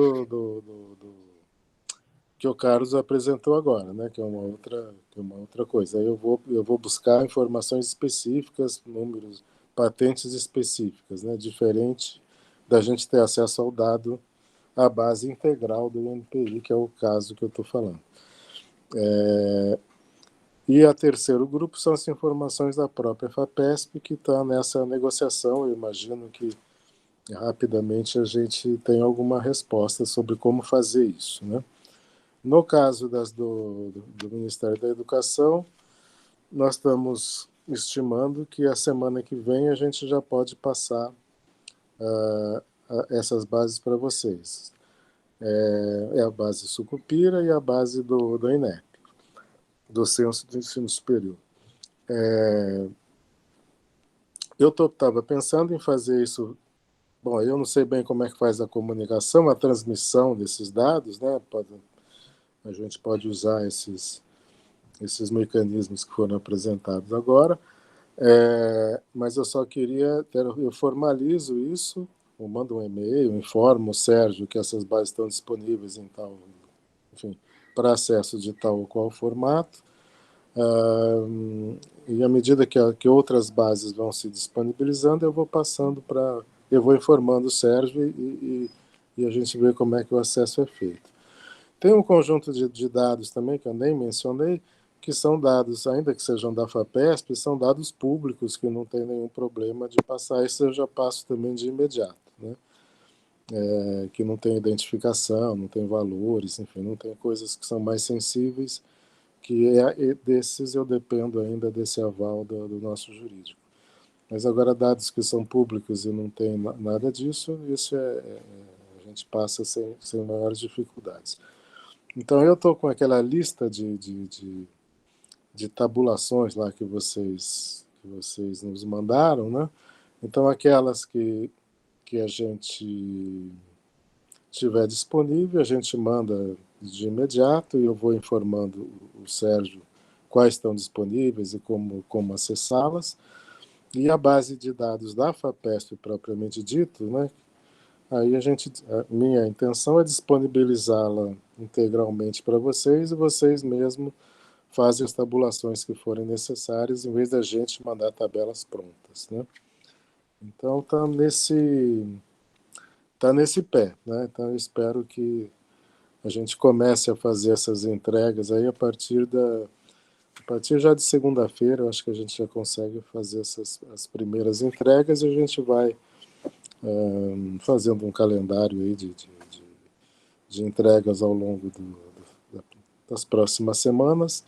que o Carlos apresentou agora, né, que é uma outra coisa. Aí eu vou buscar informações específicas, números, patentes específicas, né, diferente da gente ter acesso ao dado, à base integral do INPI, que é o caso que eu estou falando. E a terceiro grupo são as informações da própria FAPESP, que está nessa negociação. Eu imagino que rapidamente a gente tem alguma resposta sobre como fazer isso, né? No caso do Ministério da Educação, nós estamos estimando que a semana que vem a gente já pode passar essas bases para vocês. é a base Sucupira e a base do INEP, do Censo do Ensino Superior. Eu estava pensando em fazer isso. Bom, eu não sei bem como é que faz a comunicação, a transmissão desses dados, né? A gente pode usar esses mecanismos que foram apresentados agora, mas eu só queria, eu formalizo isso, eu mando um e-mail, informo o Sérgio que essas bases estão disponíveis em tal, enfim, para acesso de tal ou qual formato, e à medida que outras bases vão se disponibilizando, eu vou eu vou informando o Sérgio e a gente vê como é que o acesso é feito. Tem um conjunto de dados também, que eu nem mencionei, que são dados, ainda que sejam da FAPESP, são dados públicos, que não tem nenhum problema de passar. Isso eu já passo também de imediato, né? Que não tem identificação, não tem valores, enfim, não tem coisas que são mais sensíveis, que desses eu dependo ainda desse aval do nosso jurídico. Mas agora, dados que são públicos e não tem nada disso, isso a gente passa sem maiores dificuldades. Então, eu estou com aquela lista de tabulações lá que vocês nos mandaram, né? Então, aquelas que a gente tiver disponível, a gente manda de imediato e eu vou informando o Sérgio quais estão disponíveis e como acessá-las. E a base de dados da FAPESP propriamente dito, né? Aí a minha intenção é disponibilizá-la integralmente para vocês e vocês mesmos fazem as tabulações que forem necessárias, em vez da gente mandar tabelas prontas, né? Então tá nesse pé, né? Então eu espero que a gente comece a fazer essas entregas aí a partir já de segunda-feira. Eu acho que a gente já consegue fazer as primeiras entregas e a gente vai fazendo um calendário aí de entregas ao longo das próximas semanas,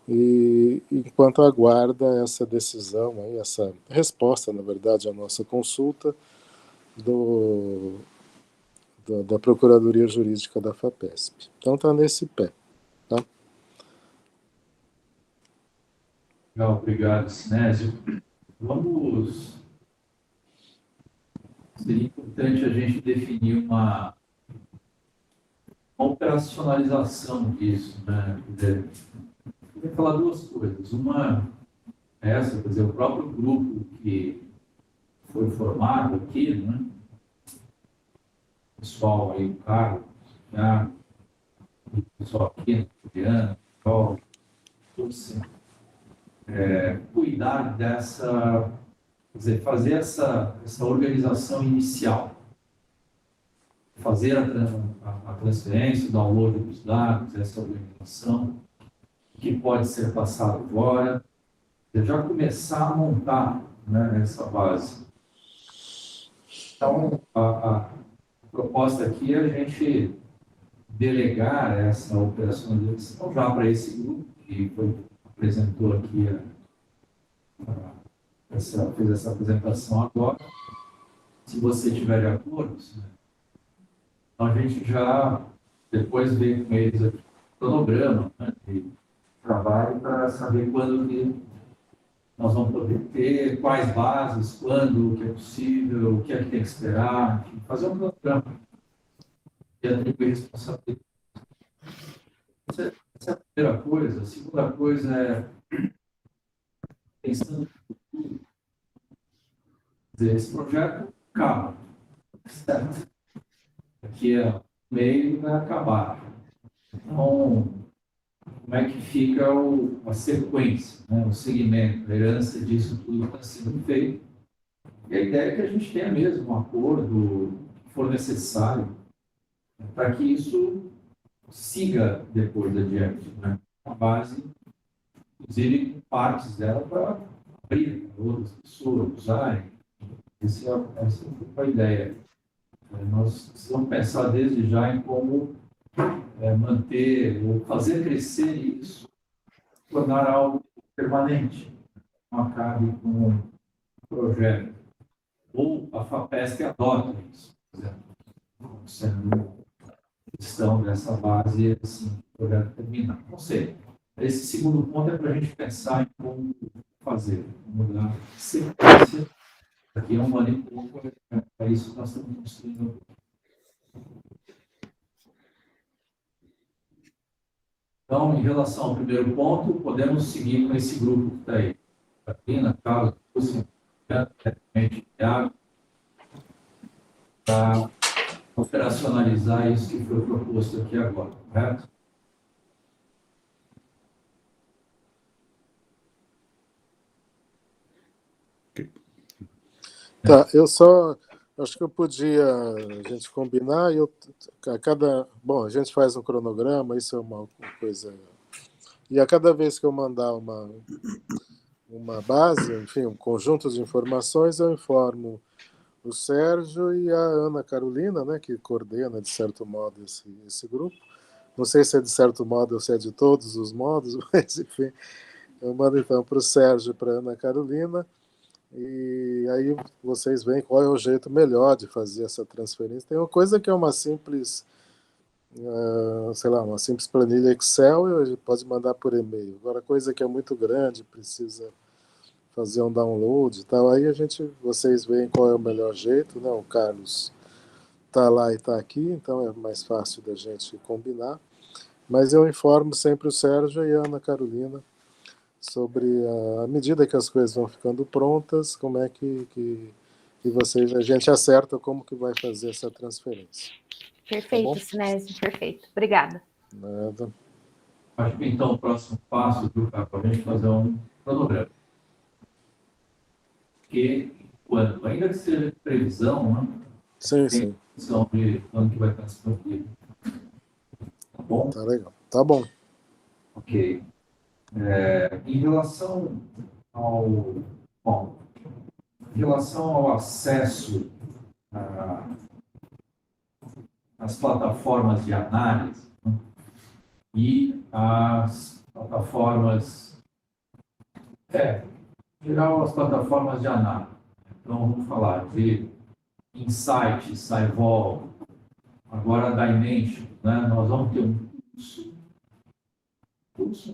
e enquanto aguarda essa decisão, aí, essa resposta, na verdade, à nossa consulta da Procuradoria Jurídica da FAPESP. Então está nesse pé. Tá? Legal, obrigado, Sinésio. Seria importante a gente definir uma operacionalização disso, né? Eu vou falar duas coisas. Uma é essa, quer dizer, o próprio grupo que foi formado aqui, né? O pessoal aí, o Carlos, o pessoal aqui, Juliana, Paulo, tudo assim. Cuidar dessa, quer dizer, fazer essa organização inicial, fazer a transferência, o download dos dados, essa organização, que pode ser passado agora, já começar a montar, né, essa base. Então, a proposta aqui é a gente delegar essa operacionalização já para esse grupo que apresentou aqui, fez essa apresentação agora. Se você tiver de acordo, né, a gente já depois vê com eles o cronograma, né, de trabalho para saber quando que nós vamos poder ter, quais bases, quando, o que é possível, o que é que tem que esperar, enfim, fazer um cronograma e atribuir responsabilidade. Essa é a primeira coisa. A segunda coisa é pensando no futuro. Quer dizer, esse projeto acaba, certo? Daqui a meio vai acabar. Então, como é que fica a sequência, né? O segmento, a herança disso tudo que está sendo feito. E a ideia é que a gente tenha mesmo um acordo que for necessário para que isso siga depois adiante, né? A base, inclusive, partes dela para abrir para outras pessoas usarem. Essa é a ideia. Nós precisamos pensar desde já em como manter ou fazer crescer isso, tornar algo permanente, não acabe com um projeto. Ou a FAPESP adota isso, por exemplo, sendo questão dessa base, assim, poder terminar. Não sei. Esse segundo ponto é para a gente pensar em como fazer, como dar sequência daqui a um ano e pouco, é isso que nós estamos construindo. Então, em relação ao primeiro ponto, podemos seguir com esse grupo que está aí. Catarina, Carlos, para operacionalizar isso que foi proposto aqui agora, correto? Tá, eu só acho que eu podia a gente combinar bom, a gente faz um cronograma, isso é uma coisa, e a cada vez que eu mandar uma base, enfim, um conjunto de informações, eu informo o Sérgio e a Ana Carolina, né, que coordena de certo modo esse grupo. Não sei se é de certo modo ou se é de todos os modos, mas enfim, eu mando então para o Sérgio e para a Ana Carolina. E aí vocês veem qual é o jeito melhor de fazer essa transferência. Tem uma coisa que é uma simples, sei lá, uma simples planilha Excel, e a gente pode mandar por e-mail. Agora, coisa que é muito grande, precisa fazer um download e tal, aí vocês veem qual é o melhor jeito, né? O Carlos está lá e está aqui, então é mais fácil da gente combinar. Mas eu informo sempre o Sérgio e a Ana Carolina sobre a medida que as coisas vão ficando prontas, como é que a gente acerta como que vai fazer essa transferência. Perfeito, Tá Sinésio, perfeito. Obrigada. Nada. Acho que então o próximo passo, viu, para a gente fazer um cronograma. Porque, ainda que seja previsão, né? Sim, Tem previsão de quando que vai estar disponível. Tá bom? Tá legal. Tá bom. Ok. Em relação ao acesso às plataformas de análise, né, e às plataformas, em geral, as plataformas de análise. Então, vamos falar de Insight, Cyvol, agora Dimension, né? Nós vamos ter um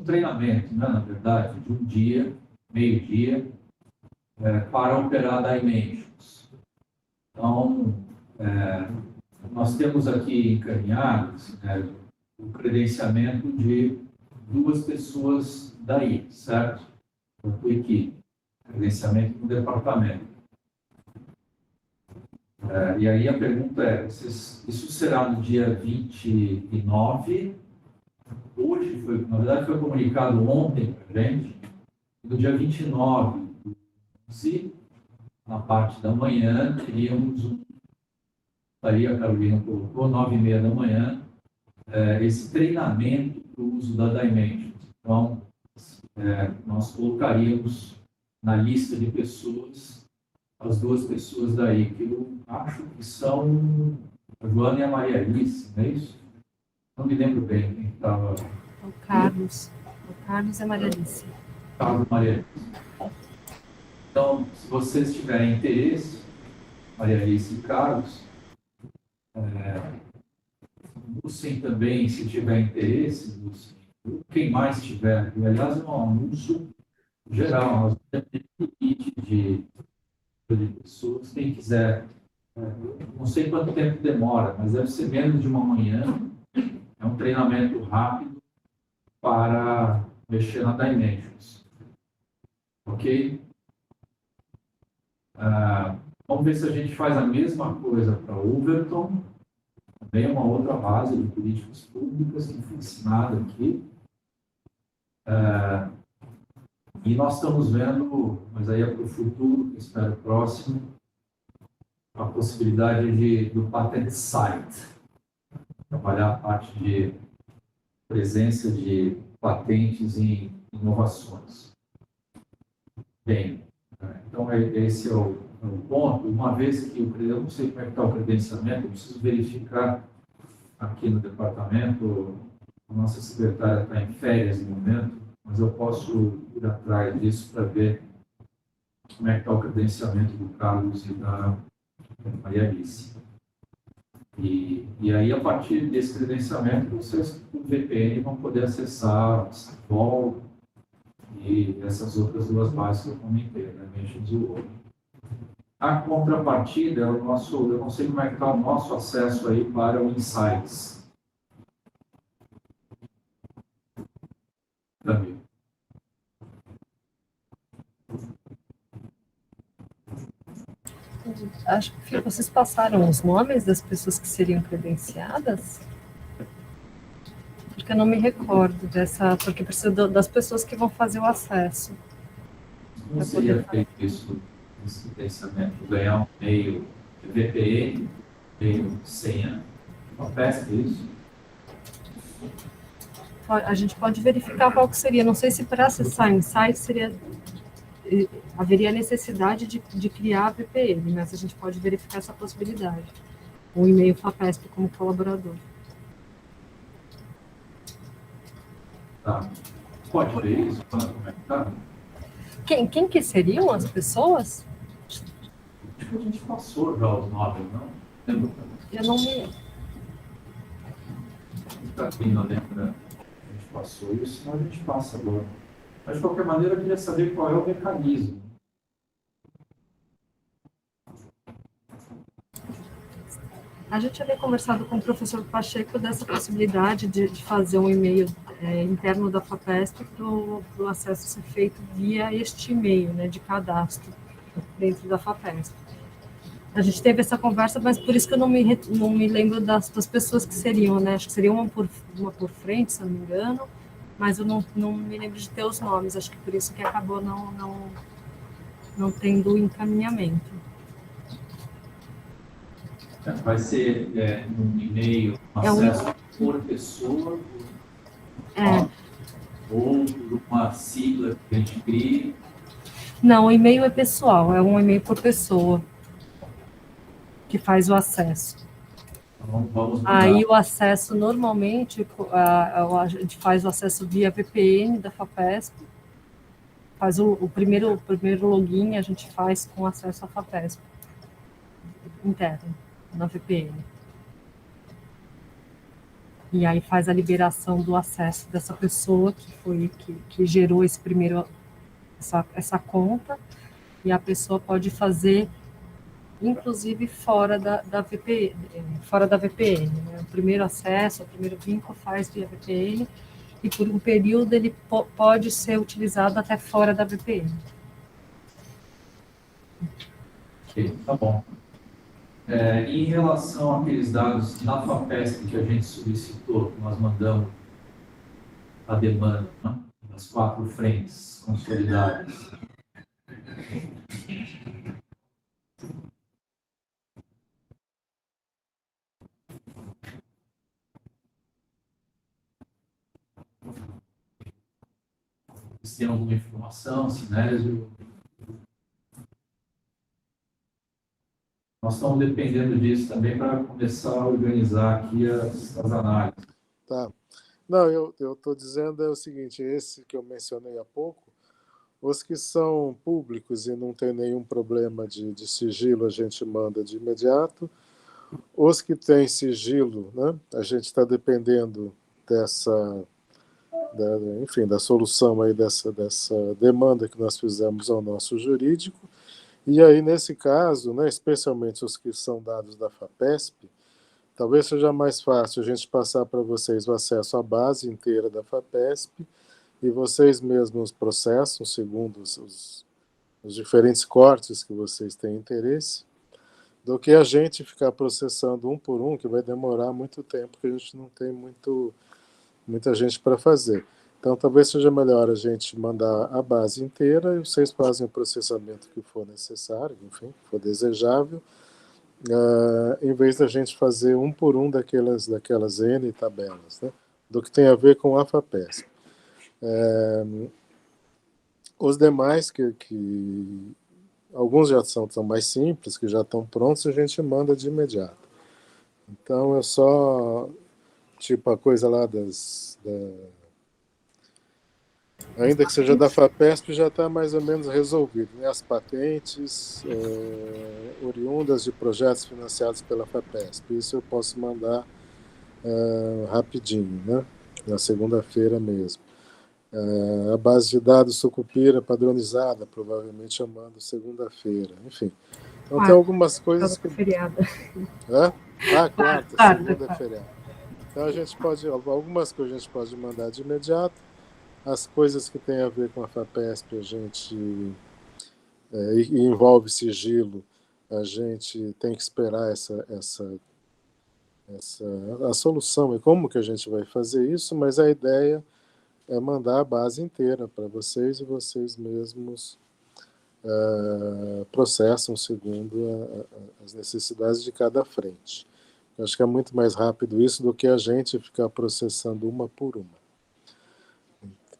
treinamento, né, na verdade, de um dia, meio-dia, para operar Dimensions. Então, nós temos aqui encaminhados, né, o credenciamento de 2 pessoas daí, certo? Da tua equipe. Credenciamento do departamento. E aí a pergunta é, isso será no dia 29? Hoje, na verdade, foi comunicado ontem para a gente, no dia 29, na parte da manhã, teríamos, aí a Carolina colocou, 9h30 da manhã, esse treinamento para o uso da Dimensions. Então, nós colocaríamos na lista de pessoas as 2 pessoas daí, que eu acho que são a Joana e a Maria Alice, não é isso? Não me lembro bem quem estava. O Carlos e a Maria Alice. Carlos e Maria Alice. Então, se vocês tiverem interesse, Maria Alice e Carlos, busquem também, se tiver interesse, busquem. Quem mais tiver, aliás, é um anúncio geral, nós temos limite de pessoas, quem quiser, não sei quanto tempo demora, mas deve ser menos de uma manhã, é um treinamento rápido para mexer na Dimensions. Ok? Vamos ver se a gente faz a mesma coisa para Overton, também é uma outra base de políticas públicas que foi ensinada aqui. E nós estamos vendo, mas aí é para o futuro, que espero próximo, a possibilidade do Patent Site, trabalhar a parte de presença de patentes em inovações. Bem, então esse é o ponto. Uma vez que eu não sei como é que está o credenciamento, eu preciso verificar aqui no departamento, a nossa secretária está em férias no momento, mas eu posso ir atrás disso para ver como é que está o credenciamento do Carlos e da Maria Alice. E aí, a partir desse credenciamento, vocês, o VPN, vão poder acessar o Civol e essas outras duas bases que eu comentei, né? Mentions e o outro. A contrapartida é o nosso, eu não sei como é que está o nosso acesso aí para o Insights. Também. Acho que vocês passaram os nomes das pessoas que seriam credenciadas? Porque eu não me recordo dessa, porque precisa das pessoas que vão fazer o acesso. Como seria feito isso, esse credenciamento? Ganhar um e-mail VPN, e-mail senha, uma peça, isso? A gente pode verificar qual que seria. Não sei se para acessar em site haveria necessidade de criar a VPN, mas a gente pode verificar essa possibilidade. O e-mail FAPESP como colaborador. Tá. Pode ver isso para comentar? Quem que seriam as pessoas? Acho que a gente passou já os nomes, não? Lembra? Eu não me... Para quem não lembra, a gente passou isso, senão a gente passa agora. Mas, de qualquer maneira, eu queria saber qual é o mecanismo. A gente havia conversado com o professor Pacheco dessa possibilidade de fazer um e-mail interno da FAPESP para o acesso ser feito via este e-mail, né, de cadastro dentro da FAPESP. A gente teve essa conversa, mas por isso que eu não me lembro das pessoas que seriam, né? Acho que seria uma por frente, se eu não me engano, mas eu não me lembro de ter os nomes. Acho que por isso que acabou não tendo encaminhamento. Vai ser um e-mail, acesso por pessoa, ou por uma sigla que a gente cria. Não, o e-mail é pessoal, é um e-mail por pessoa que faz o acesso. Então, vamos mudar. Aí o acesso, normalmente, a gente faz o acesso via VPN da FAPESP, faz o primeiro login, a gente faz com acesso à FAPESP interno, na VPN. E aí faz a liberação do acesso dessa pessoa que gerou essa conta, e a pessoa pode fazer, inclusive fora da VPN, né? O primeiro acesso, o primeiro vínculo faz via VPN, e por um período ele pode ser utilizado até fora da VPN. Ok, tá bom. Em relação àqueles dados na FAPESP que a gente solicitou, que nós mandamos a demanda, né, das 4 frentes consolidadas. Vocês têm alguma informação, Sinésio? Nós estamos dependendo disso também para começar a organizar aqui as análises. Tá. Não, eu estou dizendo o seguinte, esse que eu mencionei há pouco, os que são públicos e não tem nenhum problema de sigilo, a gente manda de imediato. Os que têm sigilo, né, a gente está dependendo da solução aí dessa demanda que nós fizemos ao nosso jurídico. E aí, nesse caso, né, especialmente os que são dados da FAPESP, talvez seja mais fácil a gente passar para vocês o acesso à base inteira da FAPESP e vocês mesmos processam segundo os diferentes cortes que vocês têm interesse, do que a gente ficar processando um por um, que vai demorar muito tempo, que a gente não tem muita gente para fazer. Então, talvez seja melhor a gente mandar a base inteira e vocês fazem o processamento que for necessário, enfim, que for desejável, em vez da gente fazer um por um daquelas N tabelas, né, do que tem a ver com a FAPESP. Os demais, que alguns já são mais simples, que já estão prontos, a gente manda de imediato. Então, é só, tipo, a coisa lá Ainda que seja da FAPESP, já está mais ou menos resolvido, né? As patentes oriundas de projetos financiados pela FAPESP. Isso eu posso mandar rapidinho, né? Na segunda-feira mesmo. A base de dados Sucupira padronizada, provavelmente eu mando segunda-feira. Enfim. Então tem algumas coisas que... Feriado. Hã? Quarta, Quarta. segunda é feriado. Então a gente pode... Algumas coisas a gente pode mandar de imediato. As coisas que têm a ver com a FAPESP, a gente e envolve sigilo, a gente tem que esperar a solução e como que a gente vai fazer isso, mas a ideia é mandar a base inteira para vocês e vocês mesmos processam segundo as necessidades de cada frente. Eu acho que é muito mais rápido isso do que a gente ficar processando uma por uma.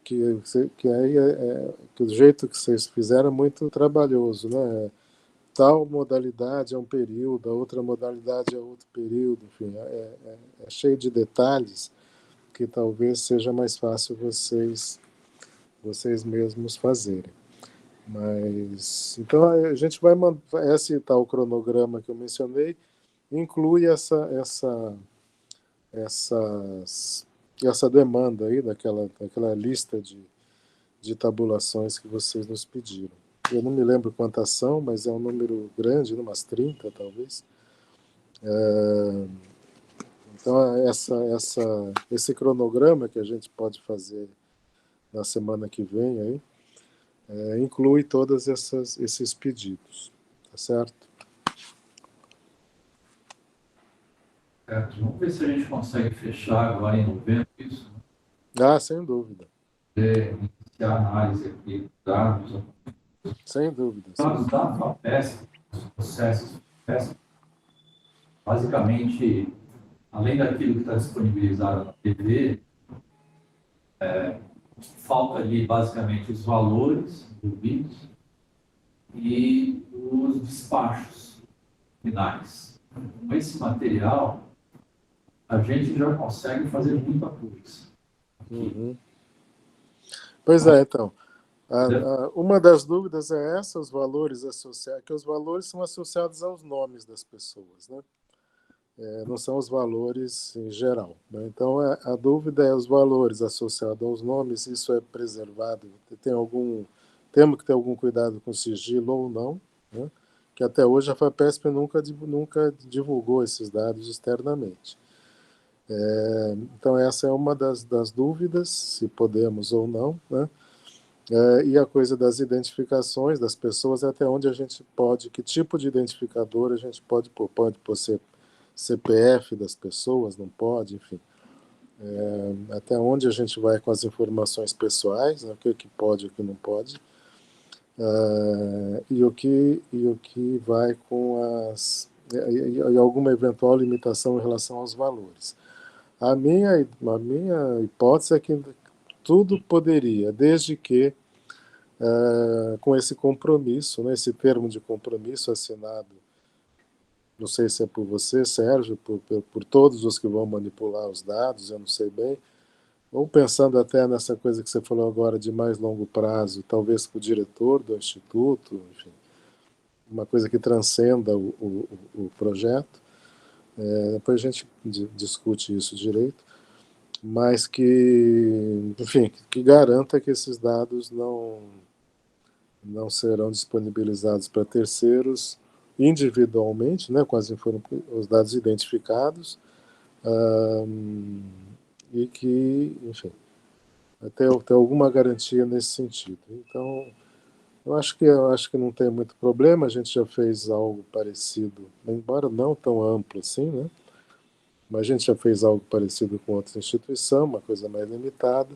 Que aí que o jeito que vocês fizeram é muito trabalhoso, né? Tal modalidade é um período, a outra modalidade é outro período, enfim, é cheio de detalhes que talvez seja mais fácil vocês mesmos fazerem. Mas então a gente vai mandar esse tal cronograma que eu mencionei, inclui essa demanda aí daquela lista de tabulações que vocês nos pediram. Eu não me lembro quantas são, mas é um número grande, umas 30 talvez. Então esse cronograma que a gente pode fazer na semana que vem aí, inclui todos esses pedidos, tá certo? Certo. Vamos ver se a gente consegue fechar agora em novembro isso, né? Sem dúvida. Iniciar a análise aqui dos dados. Sem dúvida. Os dados da FAPESP, os processos da FAPESP, basicamente, além daquilo que está disponibilizado na TV, falta ali basicamente os valores envolvidos e os despachos finais. Com esse material, a gente já consegue fazer muita coisa. Uhum. Pois é, então. Uma das dúvidas é essa, os valores associados, que os valores são associados aos nomes das pessoas, né? Não são os valores em geral, né? Então, a dúvida é os valores associados aos nomes, isso é preservado? Temos que ter algum cuidado com sigilo ou não, né? Que até hoje a FAPESP nunca divulgou esses dados externamente. Então, essa é uma das dúvidas, se podemos ou não, né? E a coisa das identificações das pessoas, até onde a gente pode, que tipo de identificador a gente pode pôr ser CPF das pessoas, não pode, enfim. Até onde a gente vai com as informações pessoais, né? O que pode e o que não pode. E o que vai com e alguma eventual limitação em relação aos valores. A minha hipótese é que tudo poderia, desde que com esse compromisso, né, esse termo de compromisso assinado, não sei se é por você, Sérgio, por todos os que vão manipular os dados, eu não sei bem, ou pensando até nessa coisa que você falou agora de mais longo prazo, talvez com o diretor do Instituto, enfim, uma coisa que transcenda o projeto. Depois a gente discute isso direito, mas que, enfim, que garanta que esses dados não serão disponibilizados para terceiros individualmente, né, com os dados identificados, e que, enfim, ter alguma garantia nesse sentido. Então, eu acho que não tem muito problema, a gente já fez algo parecido, embora não tão amplo assim, né? Mas a gente já fez algo parecido com outra instituição, uma coisa mais limitada,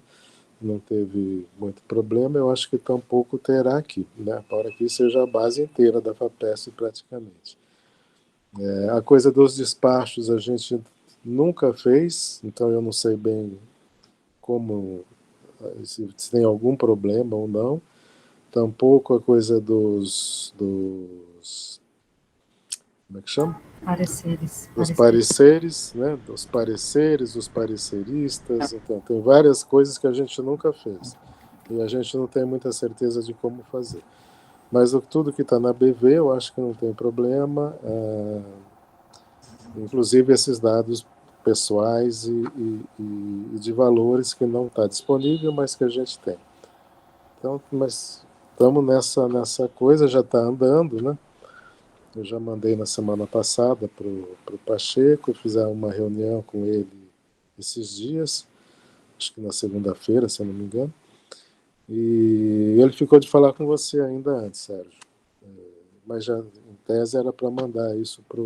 não teve muito problema, eu acho que tampouco terá aqui, né? Para que seja a base inteira da FAPESP praticamente. A coisa dos despachos a gente nunca fez, então eu não sei bem se tem algum problema ou não. Tampouco a coisa dos como é que chama? Pareceres. Dos pareceres, né? Dos pareceres, dos pareceristas. Então, tem várias coisas que a gente nunca fez. E a gente não tem muita certeza de como fazer. Mas tudo que está na BV, eu acho que não tem problema, inclusive esses dados pessoais e de valores que não está disponível, mas que a gente tem. Então, mas estamos nessa coisa, já está andando, né? Eu já mandei na semana passada para o Pacheco, fizemos uma reunião com ele esses dias, acho que na segunda-feira, se eu não me engano, e ele ficou de falar com você ainda antes, Sérgio. Mas já, em tese, era para mandar isso para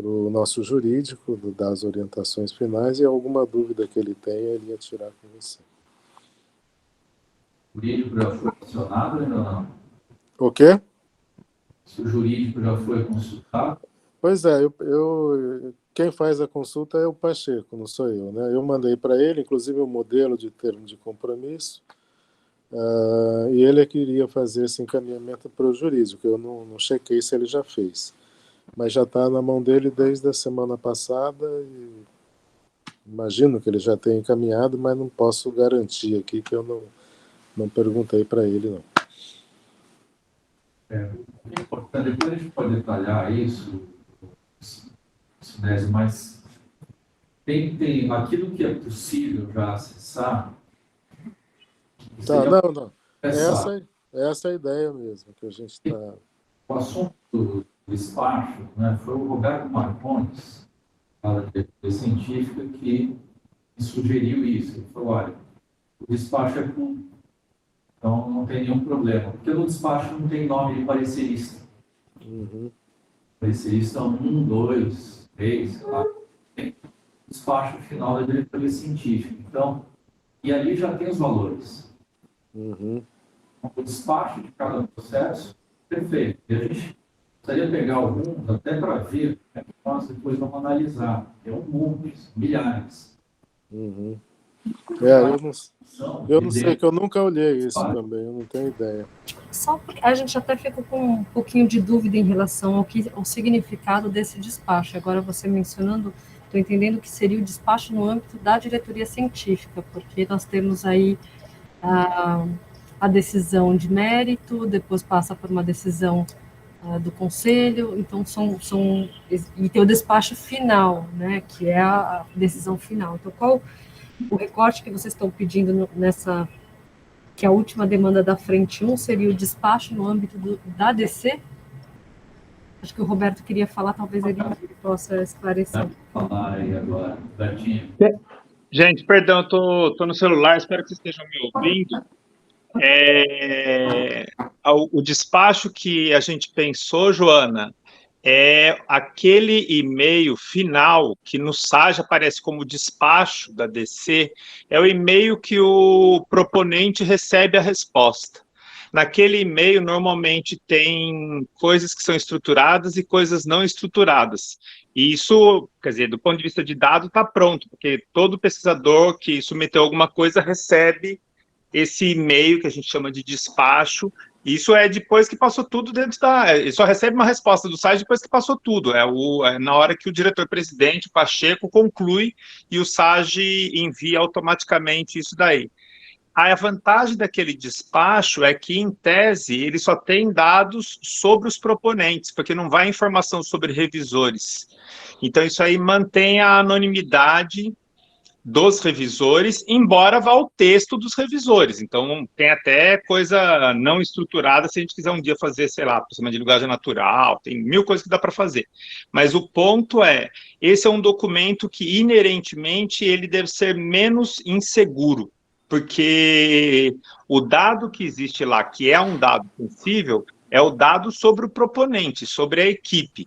o nosso jurídico, dar as orientações finais, e alguma dúvida que ele tenha, ele ia tirar com você. O jurídico já foi acionado ou ainda não? O quê? Se o jurídico já foi consultado? Pois é, quem faz a consulta é o Pacheco, não sou eu, né? Eu mandei para ele, inclusive, o modelo de termo de compromisso, e ele é que iria fazer esse encaminhamento para o jurídico. Eu não chequei se ele já fez, mas já está na mão dele desde a semana passada, e imagino que ele já tenha encaminhado, mas não posso garantir aqui que eu não perguntei para ele, não. É importante, depois a gente pode detalhar isso, Sinésio, mas tem aquilo que é possível já acessar. Tá, não. Essa é a ideia mesmo, que a gente está... O assunto do despacho, né, foi o Roberto Marcondes, da científica, que sugeriu isso. Ele falou, olha, o despacho é público, então não tem nenhum problema, porque no despacho não tem nome de parecerista. Parecerista 1, 2, 3, 4. Tem o despacho final da diretoria científica. Então, e ali já tem os valores. O despacho de cada processo, perfeito. E a gente precisaria pegar alguns até para ver, né, que nós depois vamos analisar. É um monte, milhares. Eu não sei, que eu nunca olhei isso também, eu não tenho ideia. Só porque a gente até ficou com um pouquinho de dúvida em relação ao significado desse despacho. Agora, você mencionando, estou entendendo que seria o despacho no âmbito da diretoria científica, porque nós temos aí a decisão de mérito, depois passa por uma decisão do conselho, então e tem o despacho final, né, que é a decisão final. Então, qual o recorte que vocês estão pedindo nessa, que a última demanda da frente 1 seria o despacho no âmbito da DC? Acho que o Roberto queria falar, talvez ele possa esclarecer. Falar aí agora, Bertinho. Gente, perdão, eu tô no celular, espero que vocês estejam me ouvindo. O despacho que a gente pensou, Joana, é aquele e-mail final que no SAG aparece como despacho da DC, é o e-mail que o proponente recebe a resposta. Naquele e-mail, normalmente, tem coisas que são estruturadas e coisas não estruturadas. E isso, quer dizer, do ponto de vista de dado, está pronto, porque todo pesquisador que submeteu alguma coisa recebe esse e-mail que a gente chama de despacho. Isso é depois que passou tudo dentro da... Ele só recebe uma resposta do site depois que passou tudo. É na hora que o diretor-presidente, o Pacheco, conclui e o SAG envia automaticamente isso daí. A vantagem daquele despacho é que, em tese, ele só tem dados sobre os proponentes, porque não vai informação sobre revisores. Então, isso aí mantém a anonimidade dos revisores, embora vá o texto dos revisores. Então, tem até coisa não estruturada, se a gente quiser um dia fazer, sei lá, por cima de linguagem natural, tem 1000 coisas que dá para fazer. Mas o ponto é, esse é um documento que, inerentemente, ele deve ser menos inseguro, porque o dado que existe lá, que é um dado sensível, é o dado sobre o proponente, sobre a equipe.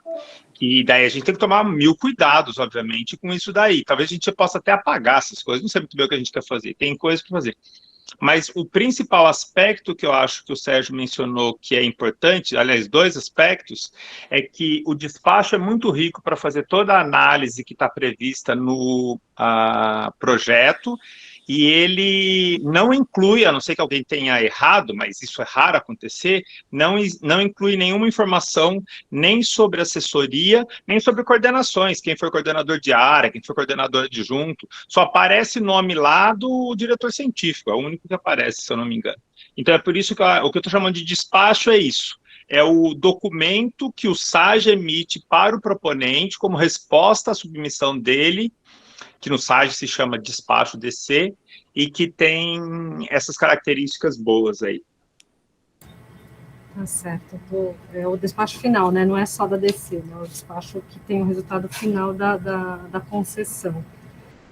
E daí a gente tem que tomar 1000 cuidados, obviamente, com isso daí. Talvez a gente possa até apagar essas coisas, não sei muito bem o que a gente quer fazer, tem coisas para fazer. Mas o principal aspecto que eu acho que o Sérgio mencionou que é importante, aliás, 2 aspectos, é que o despacho é muito rico para fazer toda a análise que está prevista no projeto, e ele não inclui, a não ser que alguém tenha errado, mas isso é raro acontecer, não inclui nenhuma informação nem sobre assessoria, nem sobre coordenações, quem foi coordenador de área, quem foi coordenador adjunto, só aparece nome lá do diretor científico, é o único que aparece, se eu não me engano. Então é por isso que o que eu estou chamando de despacho é isso, é o documento que o SAGE emite para o proponente como resposta à submissão dele, que no SAGE se chama despacho DC, e que tem essas características boas aí. Tá certo. É o despacho final, né? Não é só da DC, né? É o despacho que tem o resultado final da concessão.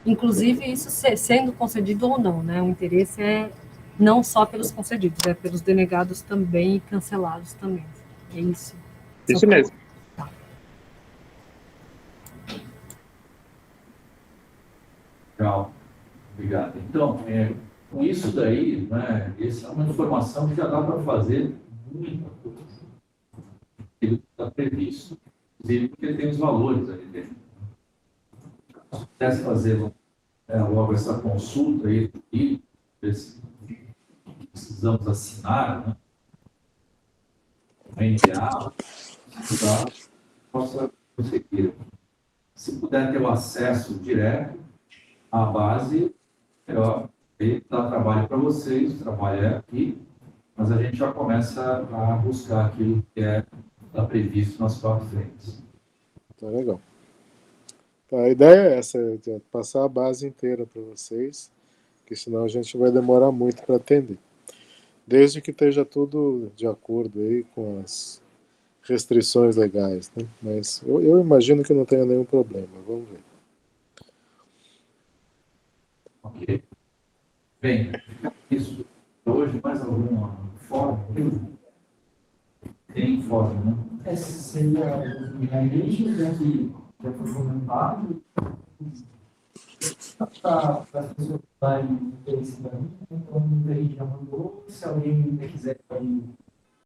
Inclusive, isso sendo concedido ou não, né? O interesse é não só pelos concedidos, é pelos denegados também e cancelados também. É isso. Isso mesmo. Legal, obrigado. Então, com isso daí, né, essa é uma informação que já dá para fazer muita coisa. Ele está previsto, inclusive porque tem os valores ali dentro. Se pudesse fazer logo essa consulta aí, precisamos assinar, né? NDA, possa conseguir. Se puder ter o acesso direto à base, melhor. Dá trabalho para vocês, o trabalho é aqui, mas a gente já começa a buscar aquilo que está previsto nas 4 frentes. Tá legal. Tá, a ideia é essa, é passar a base inteira para vocês, porque senão a gente vai demorar muito para atender. Desde que esteja tudo de acordo aí com as restrições legais, né? Mas eu imagino que não tenha nenhum problema, vamos ver. Ok. Bem, isso. Hoje, mais alguma forma? Tem forma, né? Essa seria a igreja, já que já foi comentado, para as pessoas darem interesse para mim, então a gente já mandou, se alguém quiser